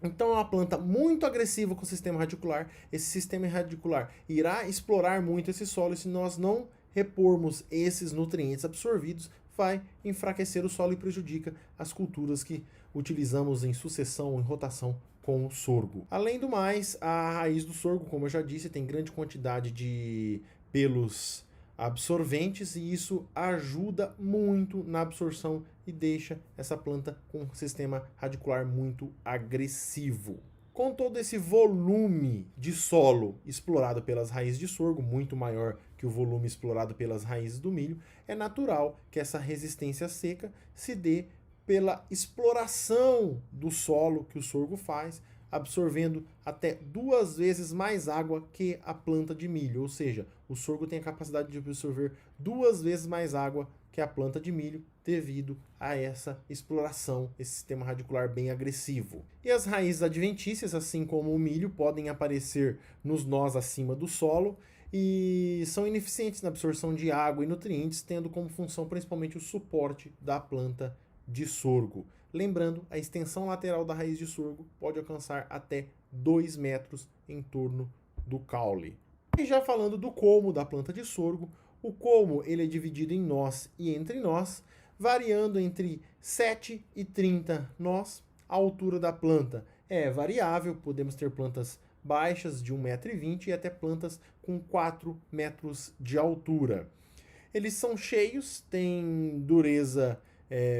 S1: Então é uma planta muito agressiva com o sistema radicular. Esse sistema radicular irá explorar muito esse solo, e se nós não repormos esses nutrientes absorvidos, vai enfraquecer o solo e prejudica as culturas que utilizamos em sucessão, em rotação com o sorgo. Além do mais, a raiz do sorgo, como eu já disse, tem grande quantidade de pelos absorventes, e isso ajuda muito na absorção e deixa essa planta com um sistema radicular muito agressivo. Com todo esse volume de solo explorado pelas raízes de sorgo, muito maior que o volume explorado pelas raízes do milho, é natural que essa resistência seca se dê pela exploração do solo que o sorgo faz, absorvendo até 2 vezes mais água que a planta de milho. Ou seja, o sorgo tem a capacidade de absorver 2 vezes mais água que a planta de milho, devido a essa exploração, esse sistema radicular bem agressivo. E as raízes adventícias, assim como o milho, podem aparecer nos nós acima do solo e são ineficientes na absorção de água e nutrientes, tendo como função principalmente o suporte da planta de sorgo. Lembrando, a extensão lateral da raiz de sorgo pode alcançar até 2 metros em torno do caule. E já falando do colmo da planta de sorgo, o colmo ele é dividido em nós e entre nós, variando entre 7 e 30 nós. A altura da planta é variável, podemos ter plantas baixas de 1,20 m e até plantas com 4 metros de altura. Eles são cheios, têm dureza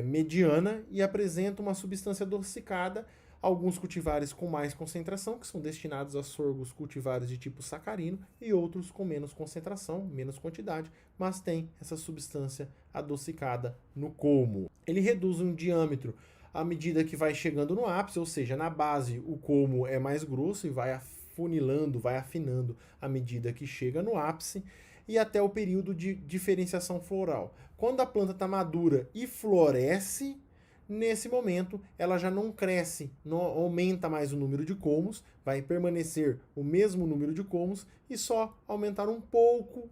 S1: mediana e apresentam uma substância adocicada. Alguns cultivares com mais concentração, que são destinados a sorgos cultivares de tipo sacarino, e outros com menos concentração, menos quantidade, mas tem essa substância adocicada no colmo. Ele reduz um diâmetro à medida que vai chegando no ápice, ou seja, na base o colmo é mais grosso e vai afunilando, vai afinando à medida que chega no ápice, e até o período de diferenciação floral. Quando a planta está madura e floresce, nesse momento ela já não cresce, não aumenta mais o número de colmos, vai permanecer o mesmo número de colmos e só aumentar um pouco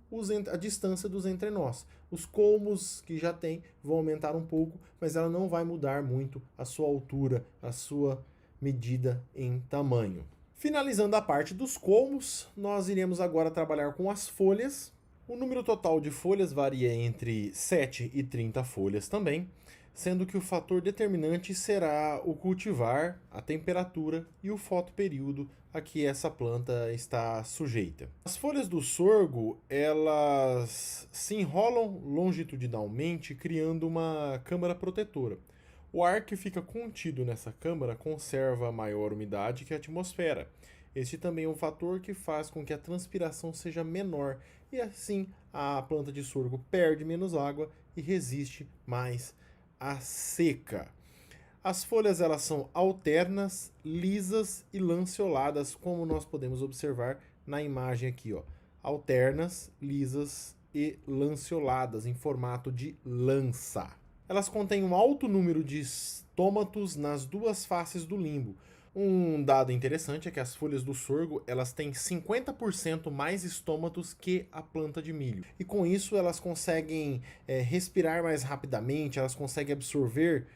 S1: a distância dos entrenós. Os colmos que já tem vão aumentar um pouco, mas ela não vai mudar muito a sua altura, a sua medida em tamanho. Finalizando a parte dos colmos, nós iremos agora trabalhar com as folhas. O número total de folhas varia entre 7 e 30 folhas também, sendo que o fator determinante será o cultivar, a temperatura e o fotoperíodo a que essa planta está sujeita. As folhas do sorgo, elas se enrolam longitudinalmente, criando uma câmara protetora. O ar que fica contido nessa câmara conserva maior umidade que a atmosfera. Este também é um fator que faz com que a transpiração seja menor e assim a planta de sorgo perde menos água e resiste mais à seca. As folhas elas são alternas, lisas e lanceoladas, como nós podemos observar na imagem aqui, ó. Alternas, lisas e lanceoladas em formato de lança. Elas contêm um alto número de estômatos nas duas faces do limbo. Um dado interessante é que as folhas do sorgo elas têm 50% mais estômatos que a planta de milho. E com isso elas conseguem respirar mais rapidamente, elas conseguem absorver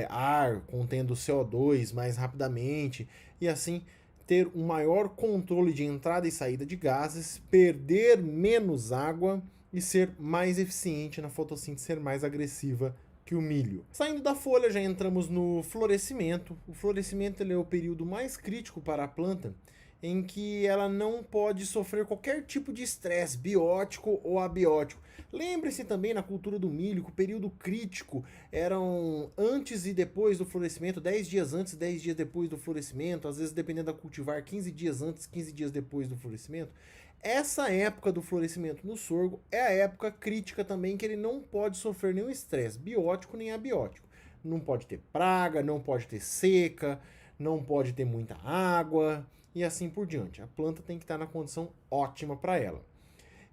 S1: ar contendo CO2 mais rapidamente e assim ter um maior controle de entrada e saída de gases, perder menos água e ser mais eficiente na fotossíntese, ser mais agressiva que o milho. Saindo da folha, já entramos no florescimento. O florescimento ele é o período mais crítico para a planta, em que ela não pode sofrer qualquer tipo de estresse biótico ou abiótico. Lembre-se também na cultura do milho que o período crítico eram antes e depois do florescimento, 10 dias antes e 10 dias depois do florescimento, às vezes dependendo da cultivar, 15 dias antes, 15 dias depois do florescimento. Essa época do florescimento no sorgo é a época crítica também que ele não pode sofrer nenhum estresse biótico nem abiótico. Não pode ter praga, não pode ter seca, não pode ter muita água e assim por diante. A planta tem que estar na condição ótima para ela.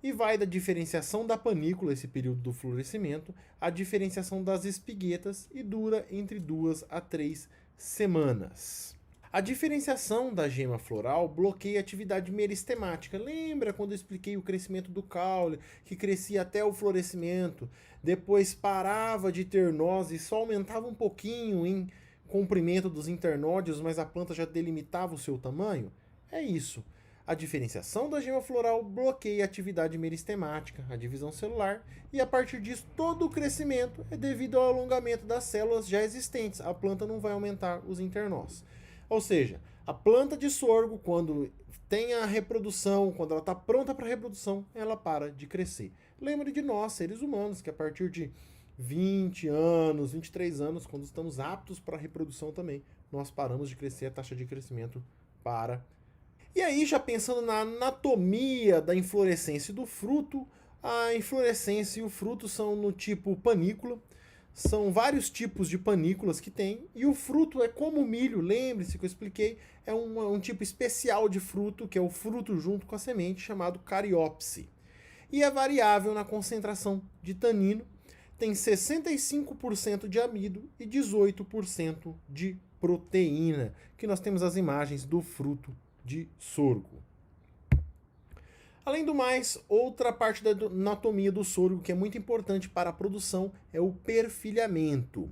S1: E vai da diferenciação da panícula, esse período do florescimento, à diferenciação das espiguetas e dura entre 2 a 3 semanas. A diferenciação da gema floral bloqueia a atividade meristemática. Lembra quando eu expliquei o crescimento do caule, que crescia até o florescimento, depois parava de ter nós e só aumentava um pouquinho em comprimento dos internódios, mas a planta já delimitava o seu tamanho? É isso. A diferenciação da gema floral bloqueia a atividade meristemática, a divisão celular, e a partir disso todo o crescimento é devido ao alongamento das células já existentes. A planta não vai aumentar os internós. Ou seja, a planta de sorgo, quando tem a reprodução, quando ela está pronta para a reprodução, ela para de crescer. Lembre de nós, seres humanos, que a partir de 20 anos, 23 anos, quando estamos aptos para a reprodução também, nós paramos de crescer, a taxa de crescimento para. E aí, já pensando na anatomia da inflorescência e do fruto, a inflorescência e o fruto são no tipo panícula. São vários tipos de panículas que tem, e o fruto é como o milho, lembre-se que eu expliquei, é um tipo especial de fruto, que é o fruto junto com a semente, chamado cariópse. E é variável na concentração de tanino, tem 65% de amido e 18% de proteína, que nós temos as imagens do fruto de sorgo. Além do mais, outra parte da anatomia do sorgo que é muito importante para a produção é o perfilhamento.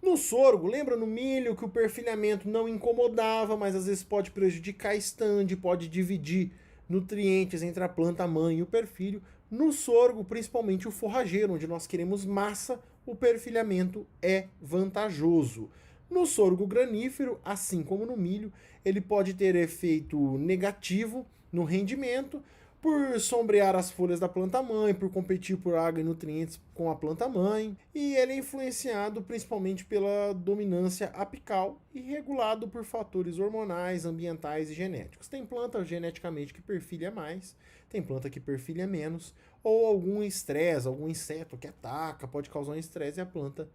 S1: No sorgo, lembra no milho que o perfilhamento não incomodava, mas às vezes pode prejudicar a estande, pode dividir nutrientes entre a planta mãe e o perfilho. No sorgo, principalmente o forrageiro, onde nós queremos massa, o perfilhamento é vantajoso. No sorgo granífero, assim como no milho, ele pode ter efeito negativo no rendimento, por sombrear as folhas da planta-mãe, por competir por água e nutrientes com a planta-mãe, e ele é influenciado principalmente pela dominância apical e regulado por fatores hormonais, ambientais e genéticos. Tem planta geneticamente que perfilha mais, tem planta que perfilha menos, ou algum estresse, algum inseto que ataca, pode causar um estresse e a planta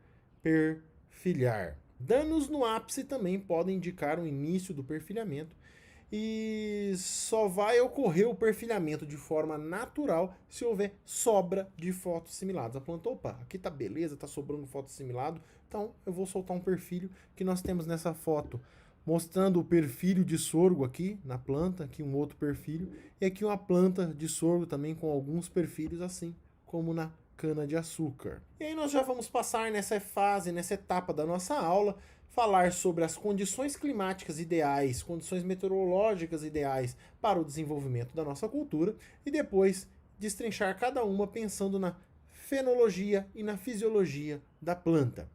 S1: perfilhar. Danos no ápice também podem indicar o início do perfilhamento, e só vai ocorrer o perfilhamento de forma natural se houver sobra de fotossimilados. A planta, opa, aqui tá beleza, tá sobrando fotossimilado, então eu vou soltar um perfilho que nós temos nessa foto, mostrando o perfilho de sorgo aqui na planta, aqui um outro perfilho, e aqui uma planta de sorgo também com alguns perfilhos assim, como na cana-de-açúcar. E aí nós já vamos passar nessa fase, nessa etapa da nossa aula, falar sobre as condições climáticas ideais, condições meteorológicas ideais para o desenvolvimento da nossa cultura e depois destrinchar cada uma pensando na fenologia e na fisiologia da planta.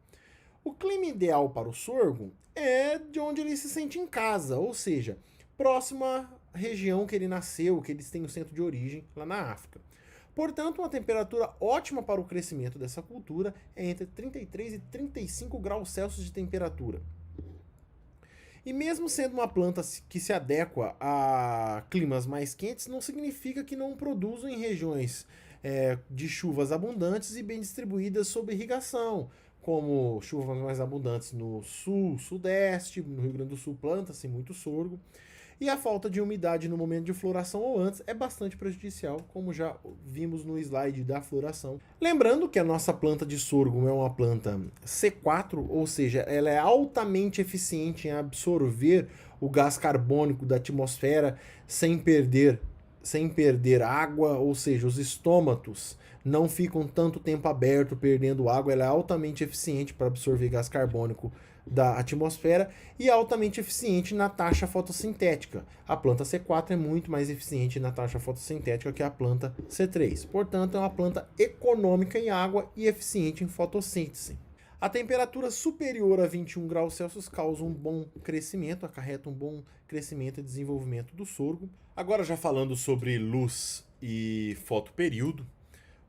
S1: O clima ideal para o sorgo é de onde ele se sente em casa, ou seja, próximo à região que ele nasceu, que eles têm o centro de origem lá na África. Portanto, uma temperatura ótima para o crescimento dessa cultura é entre 33 e 35 graus Celsius de temperatura. E mesmo sendo uma planta que se adequa a climas mais quentes, não significa que não produzam em regiões de chuvas abundantes e bem distribuídas sob irrigação, como chuvas mais abundantes no sul, sudeste, no Rio Grande do Sul planta-se muito sorgo. E a falta de umidade no momento de floração ou antes é bastante prejudicial, como já vimos no slide da floração. Lembrando que a nossa planta de sorgo é uma planta C4, ou seja, ela é altamente eficiente em absorver o gás carbônico da atmosfera sem perder água, ou seja, os estômatos não ficam tanto tempo aberto perdendo água, ela é altamente eficiente para absorver gás carbônico da atmosfera e altamente eficiente na taxa fotossintética. A planta C4 é muito mais eficiente na taxa fotossintética que a planta C3. Portanto, é uma planta econômica em água e eficiente em fotossíntese. A temperatura superior a 21 graus Celsius causa um bom crescimento, acarreta um bom crescimento e desenvolvimento do sorgo. Agora já falando sobre luz e fotoperíodo,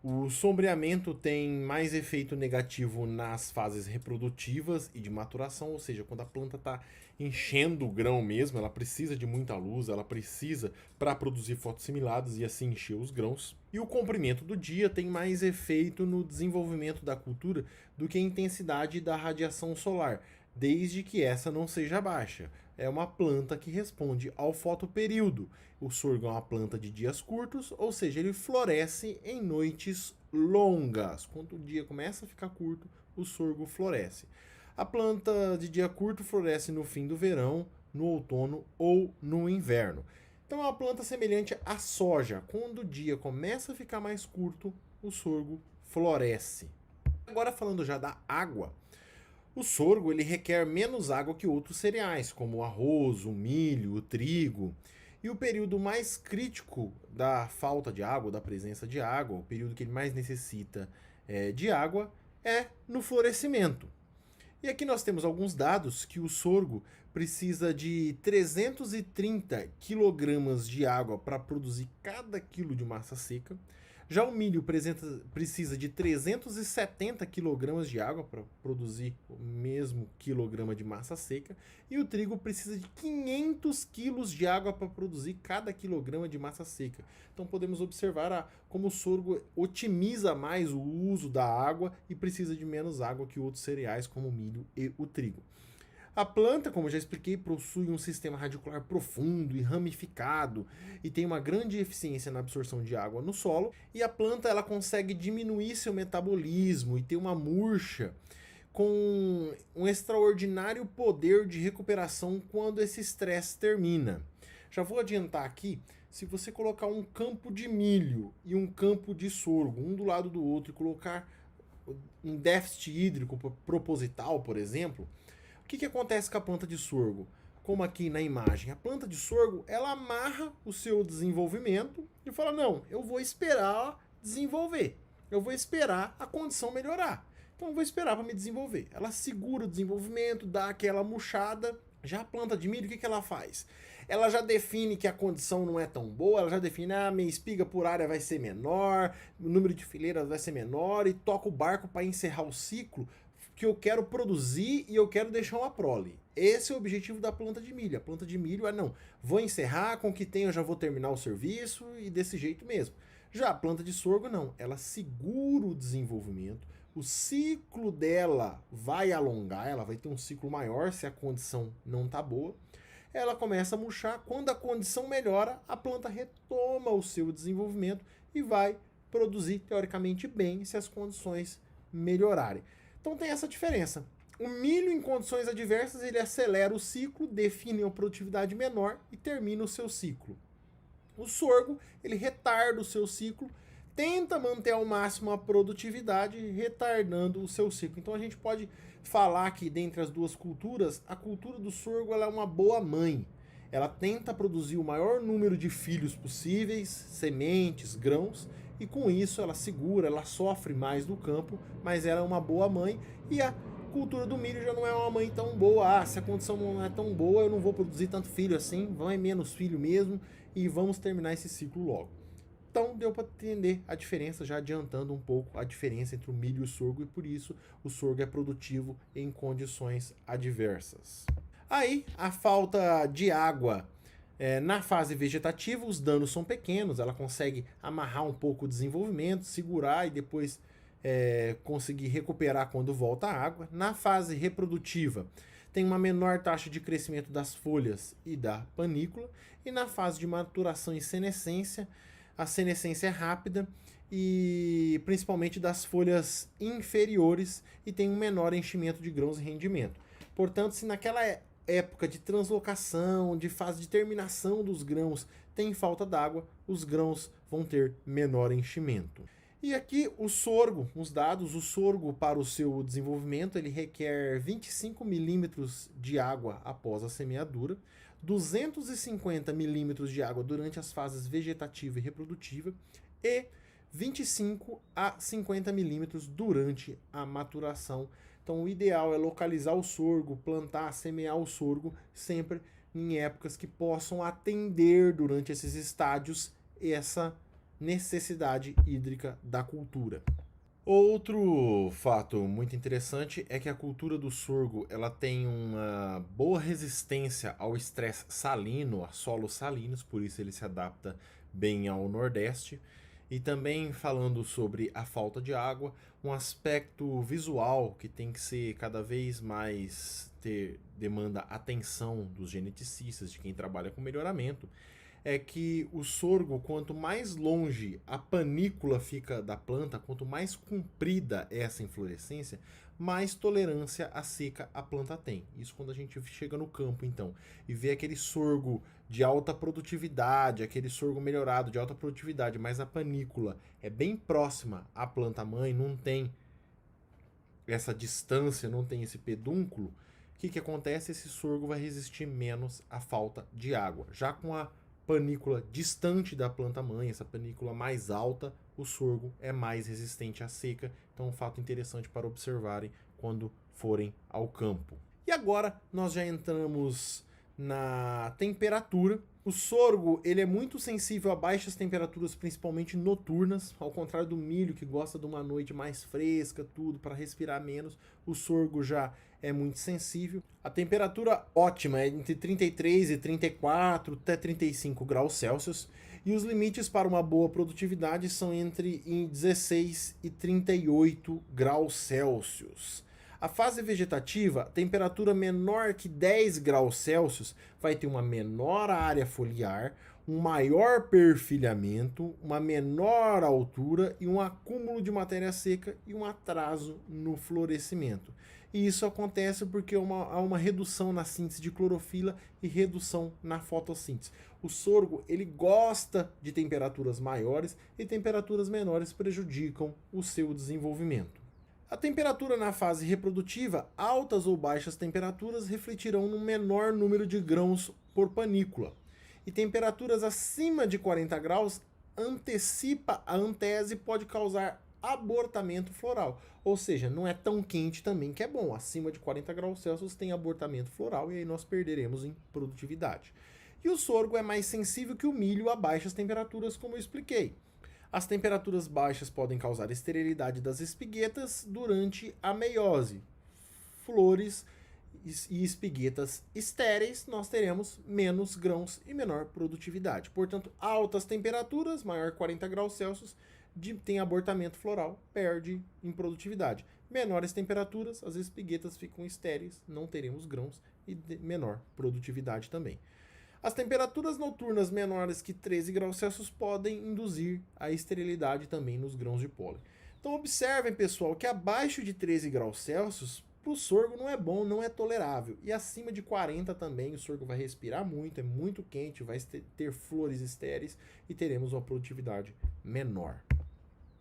S1: o sombreamento tem mais efeito negativo nas fases reprodutivas e de maturação, ou seja, quando a planta está enchendo o grão mesmo, ela precisa de muita luz, ela precisa para produzir fotossimilados e assim encher os grãos. E o comprimento do dia tem mais efeito no desenvolvimento da cultura do que a intensidade da radiação solar, desde que essa não seja baixa. É uma planta que responde ao fotoperíodo. O sorgo é uma planta de dias curtos, ou seja, ele floresce em noites longas. Quando o dia começa a ficar curto, o sorgo floresce. A planta de dia curto floresce no fim do verão, no outono ou no inverno. Então é uma planta semelhante à soja. Quando o dia começa a ficar mais curto, o sorgo floresce. Agora falando já da água, o sorgo ele requer menos água que outros cereais, como o arroz, o milho, o trigo. E o período mais crítico da falta de água, da presença de água, o período que ele mais necessita de água, é no florescimento. E aqui nós temos alguns dados que o sorgo precisa de 330 kg de água para produzir cada quilo de massa seca. Já o milho precisa de 370 kg de água para produzir o mesmo quilograma de massa seca. E o trigo precisa de 500 kg de água para produzir cada quilograma de massa seca. Então podemos observar como o sorgo otimiza mais o uso da água e precisa de menos água que outros cereais como o milho e o trigo. A planta, como eu já expliquei, possui um sistema radicular profundo e ramificado e tem uma grande eficiência na absorção de água no solo. E a planta ela consegue diminuir seu metabolismo e ter uma murcha com um extraordinário poder de recuperação quando esse estresse termina. Já vou adiantar aqui, se você colocar um campo de milho e um campo de sorgo, um do lado do outro, e colocar um déficit hídrico proposital, por exemplo, o que acontece com a planta de sorgo? Como aqui na imagem, a planta de sorgo, ela amarra o seu desenvolvimento e fala, não, eu vou esperar desenvolver, eu vou esperar a condição melhorar, então eu vou esperar para me desenvolver. Ela segura o desenvolvimento, dá aquela murchada. Já a planta de milho, o que ela faz? Ela já define que a condição não é tão boa, ela já define, minha espiga por área vai ser menor, o número de fileiras vai ser menor, e toca o barco para encerrar o ciclo que eu quero produzir e eu quero deixar uma prole. Esse é o objetivo da planta de milho. A planta de milho não, vou encerrar, com o que tem eu já vou terminar o serviço e desse jeito mesmo. Já a planta de sorgo não, ela segura o desenvolvimento, o ciclo dela vai alongar, ela vai ter um ciclo maior se a condição não tá boa. Ela começa a murchar, quando a condição melhora, a planta retoma o seu desenvolvimento e vai produzir teoricamente bem se as condições melhorarem. Então tem essa diferença. O milho em condições adversas, ele acelera o ciclo, define uma produtividade menor e termina o seu ciclo. O sorgo, ele retarda o seu ciclo, tenta manter ao máximo a produtividade, retardando o seu ciclo. Então a gente pode falar que dentre as duas culturas, a cultura do sorgo ela é uma boa mãe. Ela tenta produzir o maior número de filhos possíveis, sementes, grãos, e com isso ela segura, ela sofre mais do campo, mas ela é uma boa mãe. E a cultura do milho já não é uma mãe tão boa. Se a condição não é tão boa, eu não vou produzir tanto filho assim, vai menos filho mesmo, e vamos terminar esse ciclo logo. Então deu para entender a diferença, já adiantando um pouco a diferença entre o milho e o sorgo, e por isso o sorgo é produtivo em condições adversas. Aí, a falta de água. Na fase vegetativa, os danos são pequenos, ela consegue amarrar um pouco o desenvolvimento, segurar e depois conseguir recuperar quando volta a água. Na fase reprodutiva, tem uma menor taxa de crescimento das folhas e da panícula. E na fase de maturação e senescência, a senescência é rápida e principalmente das folhas inferiores e tem um menor enchimento de grãos e rendimento. Portanto, se naquela época de translocação, de fase de terminação dos grãos, tem falta d'água, os grãos vão ter menor enchimento. E aqui o sorgo, os dados, o sorgo para o seu desenvolvimento, ele requer 25 milímetros de água após a semeadura, 250 milímetros de água durante as fases vegetativa e reprodutiva e 25 a 50 milímetros durante a maturação. Então o ideal é localizar o sorgo, plantar, semear o sorgo sempre em épocas que possam atender durante esses estádios essa necessidade hídrica da cultura. Outro fato muito interessante é que a cultura do sorgo ela tem uma boa resistência ao estresse salino, a solos salinos, por isso ele se adapta bem ao Nordeste. E também falando sobre a falta de água, um aspecto visual que tem que ser cada vez mais demanda atenção dos geneticistas, de quem trabalha com melhoramento, é que o sorgo, quanto mais longe a panícula fica da planta, quanto mais comprida é essa inflorescência, mais tolerância à seca a planta tem. Isso quando a gente chega no campo, então, e vê aquele sorgo de alta produtividade, aquele sorgo melhorado de alta produtividade, mas a panícula é bem próxima à planta-mãe, não tem essa distância, não tem esse pedúnculo, o que acontece? Esse sorgo vai resistir menos à falta de água. Já com a panícula distante da planta-mãe, essa panícula mais alta, o sorgo é mais resistente à seca. Então, um fato interessante para observarem quando forem ao campo. E agora nós já entramos na temperatura. O sorgo ele é muito sensível a baixas temperaturas, principalmente noturnas, ao contrário do milho que gosta de uma noite mais fresca, tudo para respirar menos. O sorgo já é muito sensível. A temperatura ótima é entre 33 e 34 até 35 graus Celsius e os limites para uma boa produtividade são entre 16 e 38 graus Celsius. A fase vegetativa, temperatura menor que 10 graus Celsius, vai ter uma menor área foliar, um maior perfilhamento, uma menor altura e um acúmulo de matéria seca e um atraso no florescimento. E isso acontece porque há uma redução na síntese de clorofila e redução na fotossíntese. O sorgo ele gosta de temperaturas maiores e temperaturas menores prejudicam o seu desenvolvimento. A temperatura na fase reprodutiva, altas ou baixas temperaturas refletirão num menor número de grãos por panícula. E temperaturas acima de 40 graus antecipa a antese e pode causar abortamento floral. Ou seja, não é tão quente também que é bom. Acima de 40 graus Celsius tem abortamento floral e aí nós perderemos em produtividade. E o sorgo é mais sensível que o milho a baixas temperaturas, como eu expliquei. As temperaturas baixas podem causar esterilidade das espiguetas durante a meiose. Flores e espiguetas estéreis, nós teremos menos grãos e menor produtividade. Portanto, altas temperaturas, maior 40 graus Celsius, tem abortamento floral, perde em produtividade. Menores temperaturas, as espiguetas ficam estéreis, não teremos grãos e menor produtividade também. As temperaturas noturnas menores que 13 graus Celsius podem induzir a esterilidade também nos grãos de pólen. Então observem, pessoal, que abaixo de 13 graus Celsius, para o sorgo não é bom, não é tolerável. E acima de 40 também, o sorgo vai respirar muito, é muito quente, vai ter flores estéreis e teremos uma produtividade menor.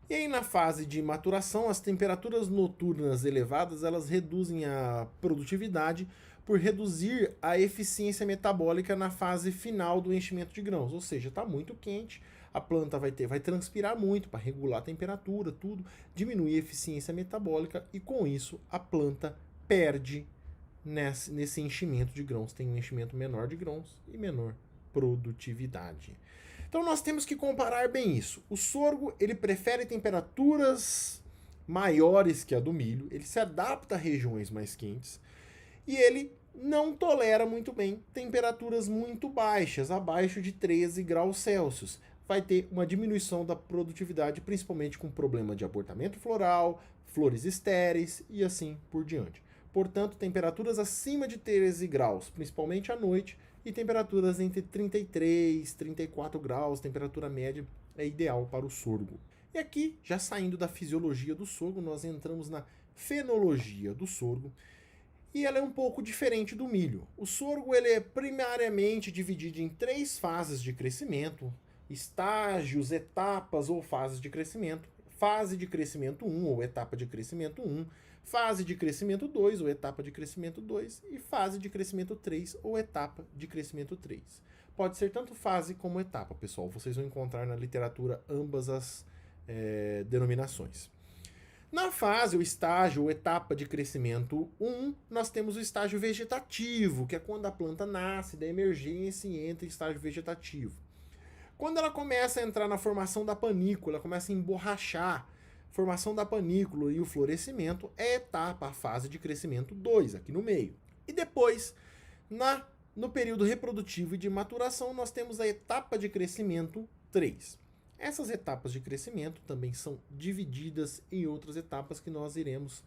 S1: E aí na fase de maturação, as temperaturas noturnas elevadas, elas reduzem a produtividade por reduzir a eficiência metabólica na fase final do enchimento de grãos. Ou seja, está muito quente, a planta vai transpirar muito para regular a temperatura, tudo, diminuir a eficiência metabólica e com isso a planta perde nesse enchimento de grãos. Tem um enchimento menor de grãos e menor produtividade. Então nós temos que comparar bem isso. O sorgo, ele prefere temperaturas maiores que a do milho, ele se adapta a regiões mais quentes e ele não tolera muito bem temperaturas muito baixas, abaixo de 13 graus Celsius. Vai ter uma diminuição da produtividade, principalmente com problema de abortamento floral, flores estéreis e assim por diante. Portanto, temperaturas acima de 13 graus, principalmente à noite, e temperaturas entre 33 e 34 graus, temperatura média, é ideal para o sorgo. E aqui, já saindo da fisiologia do sorgo, nós entramos na fenologia do sorgo, e ela é um pouco diferente do milho. O sorgo ele é primariamente dividido em 3 fases de crescimento, estágios, etapas ou fases de crescimento. Fase de crescimento 1 ou etapa de crescimento 1, fase de crescimento 2 ou etapa de crescimento 2 e fase de crescimento 3 ou etapa de crescimento 3. Pode ser tanto fase como etapa, pessoal. Vocês vão encontrar na literatura ambas as denominações. Na fase, o estágio ou etapa de crescimento 1, nós temos o estágio vegetativo, que é quando a planta nasce da emergência e entra em estágio vegetativo. Quando ela começa a entrar na formação da panícula, ela começa a emborrachar, formação da panícula e o florescimento é a etapa, a fase de crescimento 2, aqui no meio. E depois, no período reprodutivo e de maturação, nós temos a etapa de crescimento 3. Essas etapas de crescimento também são divididas em outras etapas que nós iremos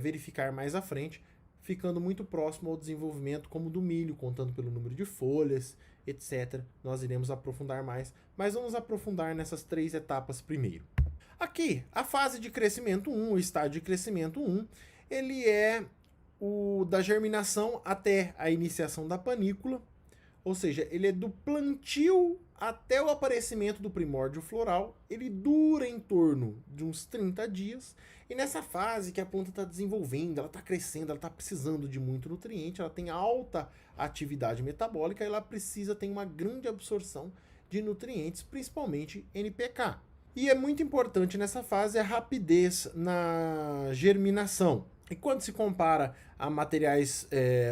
S1: verificar mais à frente, ficando muito próximo ao desenvolvimento como do milho, contando pelo número de folhas, etc. Nós iremos aprofundar mais, mas vamos aprofundar nessas 3 etapas primeiro. Aqui, a fase de crescimento 1, o estágio de crescimento 1, ele é o da germinação até a iniciação da panícula, ou seja, ele é do plantio até o aparecimento do primórdio floral, ele dura em torno de uns 30 dias, e nessa fase que a planta está desenvolvendo, ela está crescendo, ela está precisando de muito nutriente, ela tem alta atividade metabólica, ela precisa ter uma grande absorção de nutrientes, principalmente NPK. E é muito importante nessa fase a rapidez na germinação. E quando se compara a materiais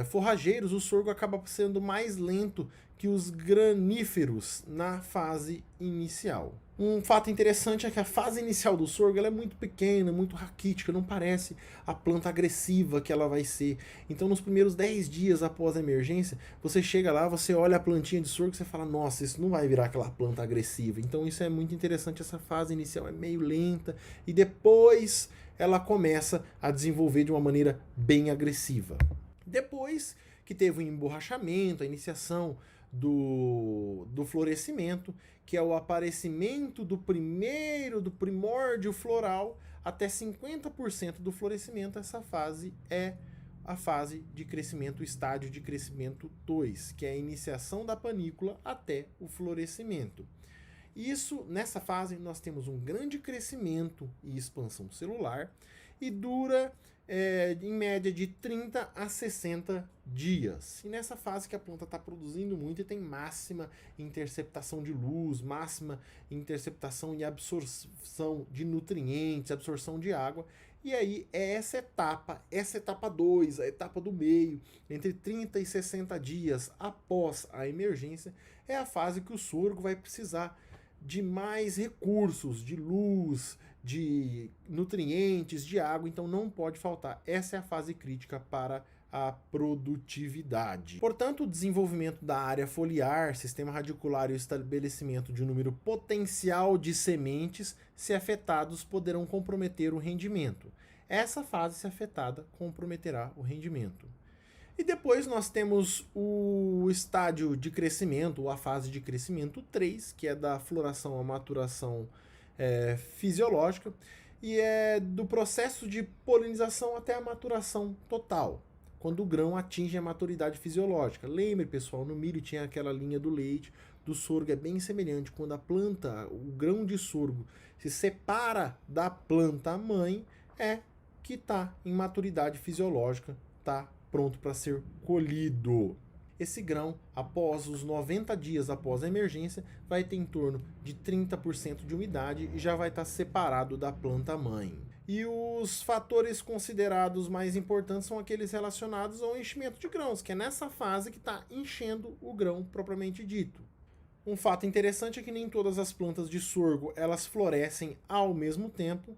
S1: forrageiros, o sorgo acaba sendo mais lento que os graníferos na fase inicial. Um fato interessante é que a fase inicial do sorgo ela é muito pequena, muito raquítica, não parece a planta agressiva que ela vai ser. Então, nos primeiros 10 dias após a emergência, você chega lá, você olha a plantinha de sorgo e você fala, nossa, isso não vai virar aquela planta agressiva. Então, isso é muito interessante, essa fase inicial é meio lenta e depois ela começa a desenvolver de uma maneira bem agressiva. Depois que teve o emborrachamento, a iniciação do florescimento, que é o aparecimento do primórdio floral, até 50% do florescimento, essa fase é a fase de crescimento, o estágio de crescimento 2, que é a iniciação da panícula até o florescimento. Nessa fase, nós temos um grande crescimento e expansão celular, e dura em média de 30 a 60 dias. E nessa fase que a planta está produzindo muito e tem máxima interceptação de luz, máxima interceptação e absorção de nutrientes, absorção de água. E aí é essa etapa 2, a etapa do meio, entre 30 e 60 dias após a emergência, é a fase que o sorgo vai precisar de mais recursos, de luz, de nutrientes, de água, então não pode faltar. Essa é a fase crítica para a produtividade. Portanto, o desenvolvimento da área foliar, sistema radicular e o estabelecimento de um número potencial de sementes, se afetados, poderão comprometer o rendimento. Essa fase, se afetada, comprometerá o rendimento. E depois nós temos o estágio de crescimento, ou a fase de crescimento 3, que é da floração à maturação fisiológica, e é do processo de polinização até a maturação total, quando o grão atinge a maturidade fisiológica. Lembre, pessoal, no milho tinha aquela linha do leite, do sorgo é bem semelhante. Quando a planta, o grão de sorgo, se separa da planta mãe, é que está em maturidade fisiológica, está pronto para ser colhido. Esse grão, após os 90 dias após a emergência, vai ter em torno de 30% de umidade e já vai estar separado da planta mãe. E os fatores considerados mais importantes são aqueles relacionados ao enchimento de grãos, que é nessa fase que está enchendo o grão propriamente dito. Um fato interessante é que nem todas as plantas de sorgo elas florescem ao mesmo tempo.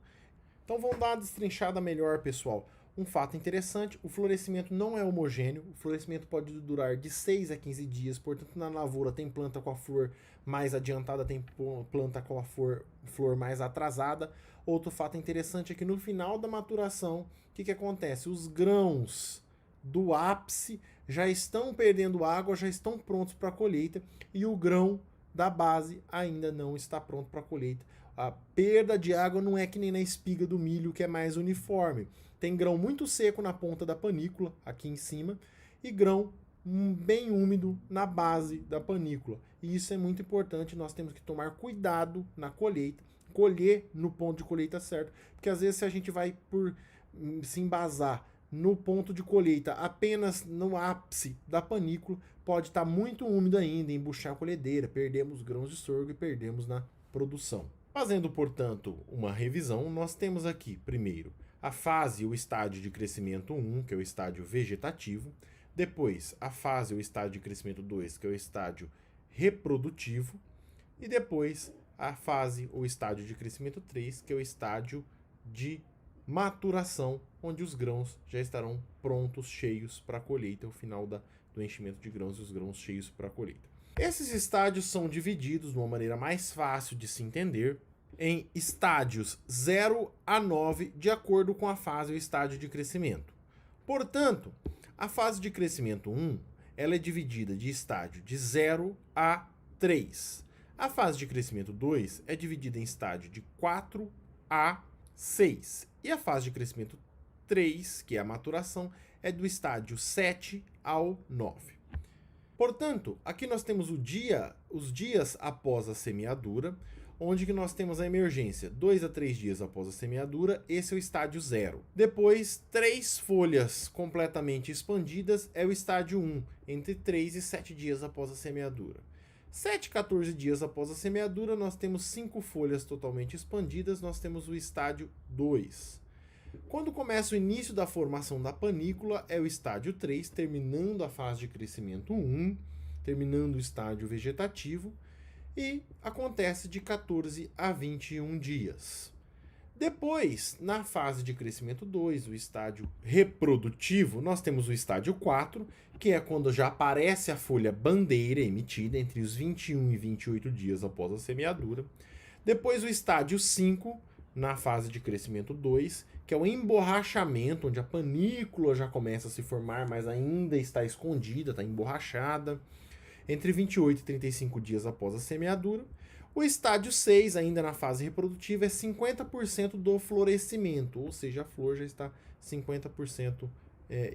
S1: Então vamos dar uma destrinchada melhor, pessoal. Um fato interessante, o florescimento não é homogêneo, o florescimento pode durar de 6 a 15 dias, portanto na lavoura tem planta com a flor mais adiantada, tem planta com a flor mais atrasada. Outro fato interessante é que no final da maturação, o que acontece? Os grãos do ápice já estão perdendo água, já estão prontos para a colheita, e o grão da base ainda não está pronto para a colheita. A perda de água não é que nem na espiga do milho, que é mais uniforme. Tem grão muito seco na ponta da panícula, aqui em cima, e grão bem úmido na base da panícula. E isso é muito importante, nós temos que tomar cuidado na colheita, colher no ponto de colheita certo, porque às vezes se a gente vai se embasar no ponto de colheita apenas no ápice da panícula, pode estar muito úmido ainda, embuchar a colhedeira, perdemos grãos de sorgo e perdemos na produção. Fazendo, portanto, uma revisão, nós temos aqui, primeiro, a fase ou estágio de crescimento 1, que é o estágio vegetativo. Depois, a fase ou estágio de crescimento 2, que é o estágio reprodutivo. E depois, a fase ou estágio de crescimento 3, que é o estágio de maturação, onde os grãos já estarão prontos, cheios para a colheita, o final do enchimento de grãos e os grãos cheios para a colheita. Esses estágios são divididos de uma maneira mais fácil de se entender em estádios 0 a 9, de acordo com a fase ou estágio de crescimento. Portanto, a fase de crescimento 1 ela é dividida de estágio de 0 a 3. A fase de crescimento 2 é dividida em estágio de 4 a 6. E a fase de crescimento 3, que é a maturação, é do estágio 7 ao 9. Portanto, aqui nós temos os dias após a semeadura, onde que nós temos a emergência 2 a 3 dias após a semeadura, esse é o estágio 0. Depois, 3 folhas completamente expandidas é o estágio 1, entre 3 e 7 dias após a semeadura. 7 a 14 dias após a semeadura, nós temos 5 folhas totalmente expandidas, nós temos o estágio 2. Quando começa o início da formação da panícula, é o estágio 3, terminando a fase de crescimento 1, terminando o estágio vegetativo, e acontece de 14 a 21 dias. Depois, na fase de crescimento 2, o estágio reprodutivo, nós temos o estágio 4, que é quando já aparece a folha bandeira emitida entre os 21 e 28 dias após a semeadura. Depois o estágio 5, na fase de crescimento 2, que é o emborrachamento, onde a panícula já começa a se formar, mas ainda está escondida, está emborrachada, entre 28 e 35 dias após a semeadura. O estágio 6, ainda na fase reprodutiva, é 50% do florescimento, ou seja, a flor já está 50%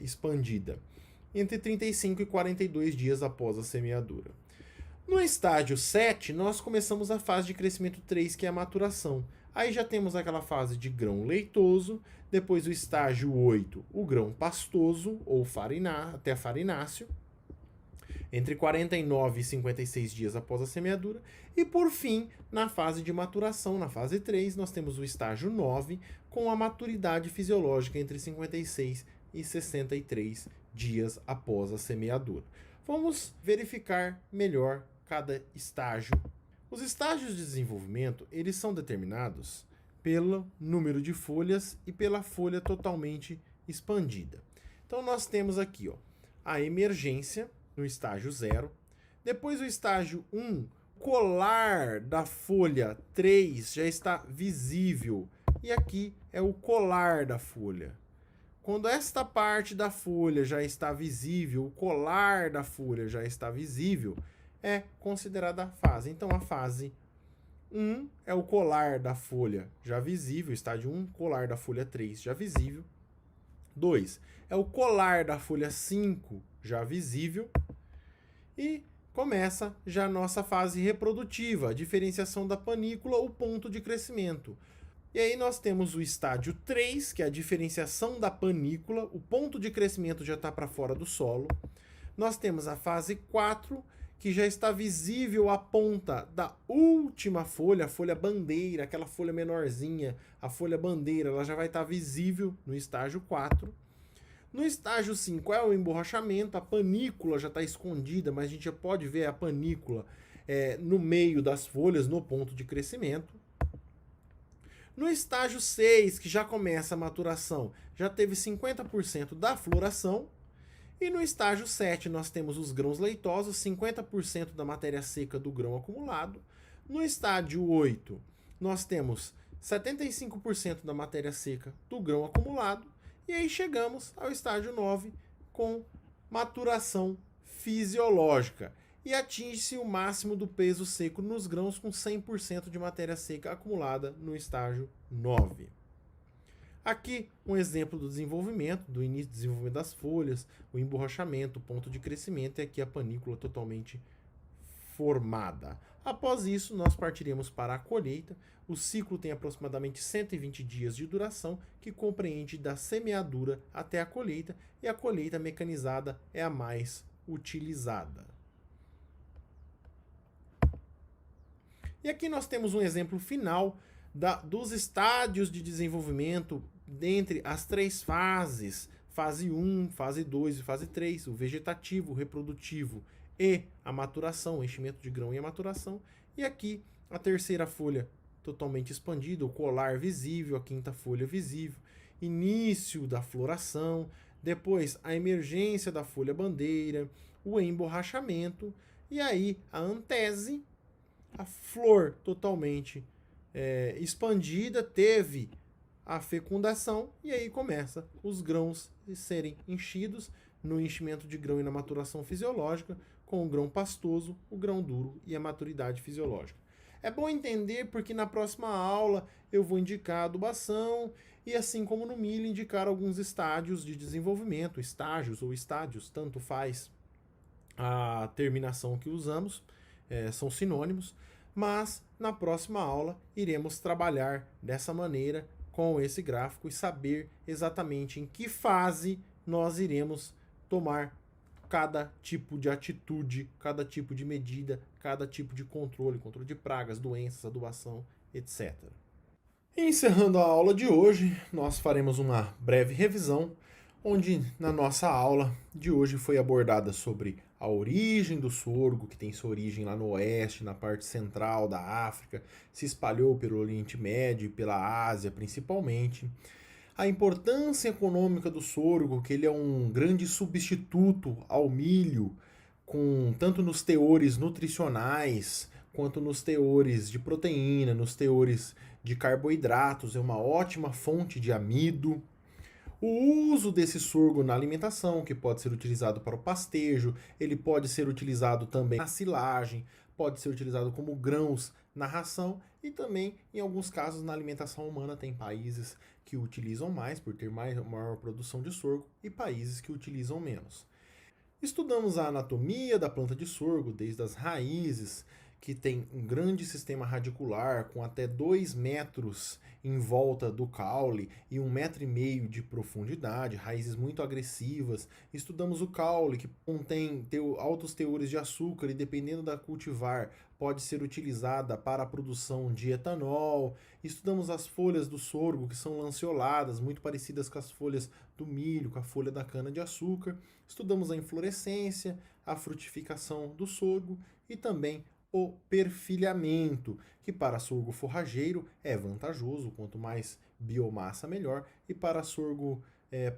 S1: expandida, entre 35 e 42 dias após a semeadura. No estágio 7, nós começamos a fase de crescimento 3, que é a maturação. Aí já temos aquela fase de grão leitoso, depois o estágio 8, o grão pastoso, ou até farináceo, entre 49 e 56 dias após a semeadura. E por fim, na fase de maturação, na fase 3, nós temos o estágio 9, com a maturidade fisiológica entre 56 e 63 dias após a semeadura. Vamos verificar melhor cada estágio. Os estágios de desenvolvimento, eles são determinados pelo número de folhas e pela folha totalmente expandida. Então nós temos aqui, a emergência no estágio 0, depois o estágio 1, colar da folha 3 já está visível, e aqui é o colar da folha. Quando esta parte da folha já está visível, o colar da folha já está visível, é considerada a fase. Então a fase 1 é o colar da folha já visível, estágio 1, colar da folha 3 já visível. 2 é o colar da folha 5 já visível. E começa já a nossa fase reprodutiva, a diferenciação da panícula, o ponto de crescimento. E aí nós temos o estágio 3, que é a diferenciação da panícula, o ponto de crescimento já está para fora do solo. Nós temos a fase 4, que já está visível a ponta da última folha, a folha bandeira, aquela folha menorzinha, a folha bandeira, ela já vai estar visível no estágio 4. No estágio 5 é o emborrachamento, a panícula já está escondida, mas a gente já pode ver a panícula no meio das folhas, no ponto de crescimento. No estágio 6, que já começa a maturação, já teve 50% da floração. E no estágio 7 nós temos os grãos leitosos, 50% da matéria seca do grão acumulado. No estágio 8 nós temos 75% da matéria seca do grão acumulado. E aí chegamos ao estágio 9 com maturação fisiológica. E atinge-se o máximo do peso seco nos grãos com 100% de matéria seca acumulada no estágio 9. Aqui um exemplo do desenvolvimento, do início do desenvolvimento das folhas, o emborrachamento, o ponto de crescimento e aqui a panícula totalmente formada. Após isso, nós partiremos para a colheita. O ciclo tem aproximadamente 120 dias de duração, que compreende da semeadura até a colheita, e a colheita mecanizada é a mais utilizada. E aqui nós temos um exemplo final dos estádios de desenvolvimento dentre as 3 fases, fase 1, fase 2 e fase 3, o vegetativo, o reprodutivo e a maturação, o enchimento de grão e a maturação. E aqui a terceira folha totalmente expandida, o colar visível, a quinta folha visível, início da floração, depois a emergência da folha bandeira, o emborrachamento e aí a antese, a flor totalmente expandida, teve a fecundação e aí começa os grãos a serem enchidos no enchimento de grão e na maturação fisiológica, com o grão pastoso, o grão duro e a maturidade fisiológica. É bom entender porque na próxima aula eu vou indicar a adubação e assim como no milho indicar alguns estádios de desenvolvimento, estágios ou estádios, tanto faz a terminação que usamos, são sinônimos, mas na próxima aula iremos trabalhar dessa maneira com esse gráfico e saber exatamente em que fase nós iremos tomar cada tipo de atitude, cada tipo de medida, cada tipo de controle de pragas, doenças, adubação, etc. Encerrando a aula de hoje, nós faremos uma breve revisão, onde na nossa aula de hoje foi abordada sobre a origem do sorgo, que tem sua origem lá no oeste, na parte central da África, se espalhou pelo Oriente Médio e pela Ásia principalmente. A importância econômica do sorgo, que ele é um grande substituto ao milho, tanto nos teores nutricionais, quanto nos teores de proteína, nos teores de carboidratos, é uma ótima fonte de amido. O uso desse sorgo na alimentação, que pode ser utilizado para o pastejo, ele pode ser utilizado também na silagem, pode ser utilizado como grãos na ração e também, em alguns casos, na alimentação humana. Tem países que utilizam mais por ter maior produção de sorgo e países que utilizam menos. Estudamos a anatomia da planta de sorgo, desde as raízes, que tem um grande sistema radicular com até 2 metros em volta do caule e 1,5 metro de profundidade, raízes muito agressivas. Estudamos o caule, que contém altos teores de açúcar e, dependendo da cultivar, pode ser utilizada para a produção de etanol. Estudamos as folhas do sorgo, que são lanceoladas, muito parecidas com as folhas do milho, com a folha da cana-de-açúcar. Estudamos a inflorescência, a frutificação do sorgo e também o perfilhamento, que para sorgo forrageiro é vantajoso, quanto mais biomassa melhor, e para sorgo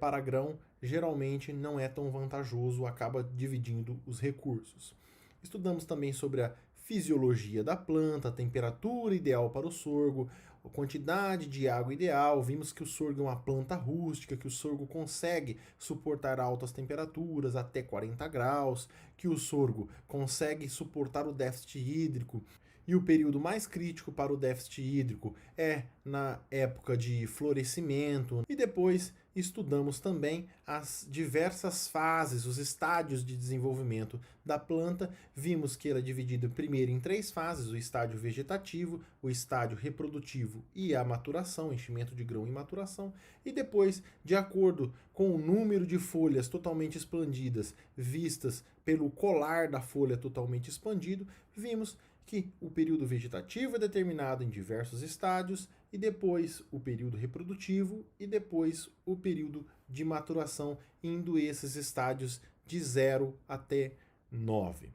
S1: para grão geralmente não é tão vantajoso, acaba dividindo os recursos. Estudamos também sobre a fisiologia da planta, a temperatura ideal para o sorgo, a quantidade de água ideal. Vimos que o sorgo é uma planta rústica, que o sorgo consegue suportar altas temperaturas, até 40 graus, que o sorgo consegue suportar o déficit hídrico. E o período mais crítico para o déficit hídrico é na época de florescimento. E depois estudamos também as diversas fases, os estádios de desenvolvimento da planta. Vimos que ela é dividida primeiro em 3 fases: o estádio vegetativo, o estádio reprodutivo e a maturação, enchimento de grão e maturação. E depois, de acordo com o número de folhas totalmente expandidas vistas pelo colar da folha totalmente expandido, vimos que o período vegetativo é determinado em diversos estádios, e depois o período reprodutivo e depois o período de maturação, indo esses estádios de 0 até 9.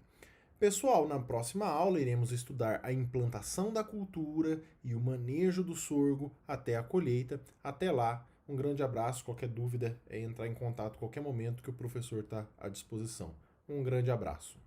S1: Pessoal, na próxima aula iremos estudar a implantação da cultura e o manejo do sorgo até a colheita. Até lá, um grande abraço. Qualquer dúvida é entrar em contato a qualquer momento, que o professor está à disposição. Um grande abraço.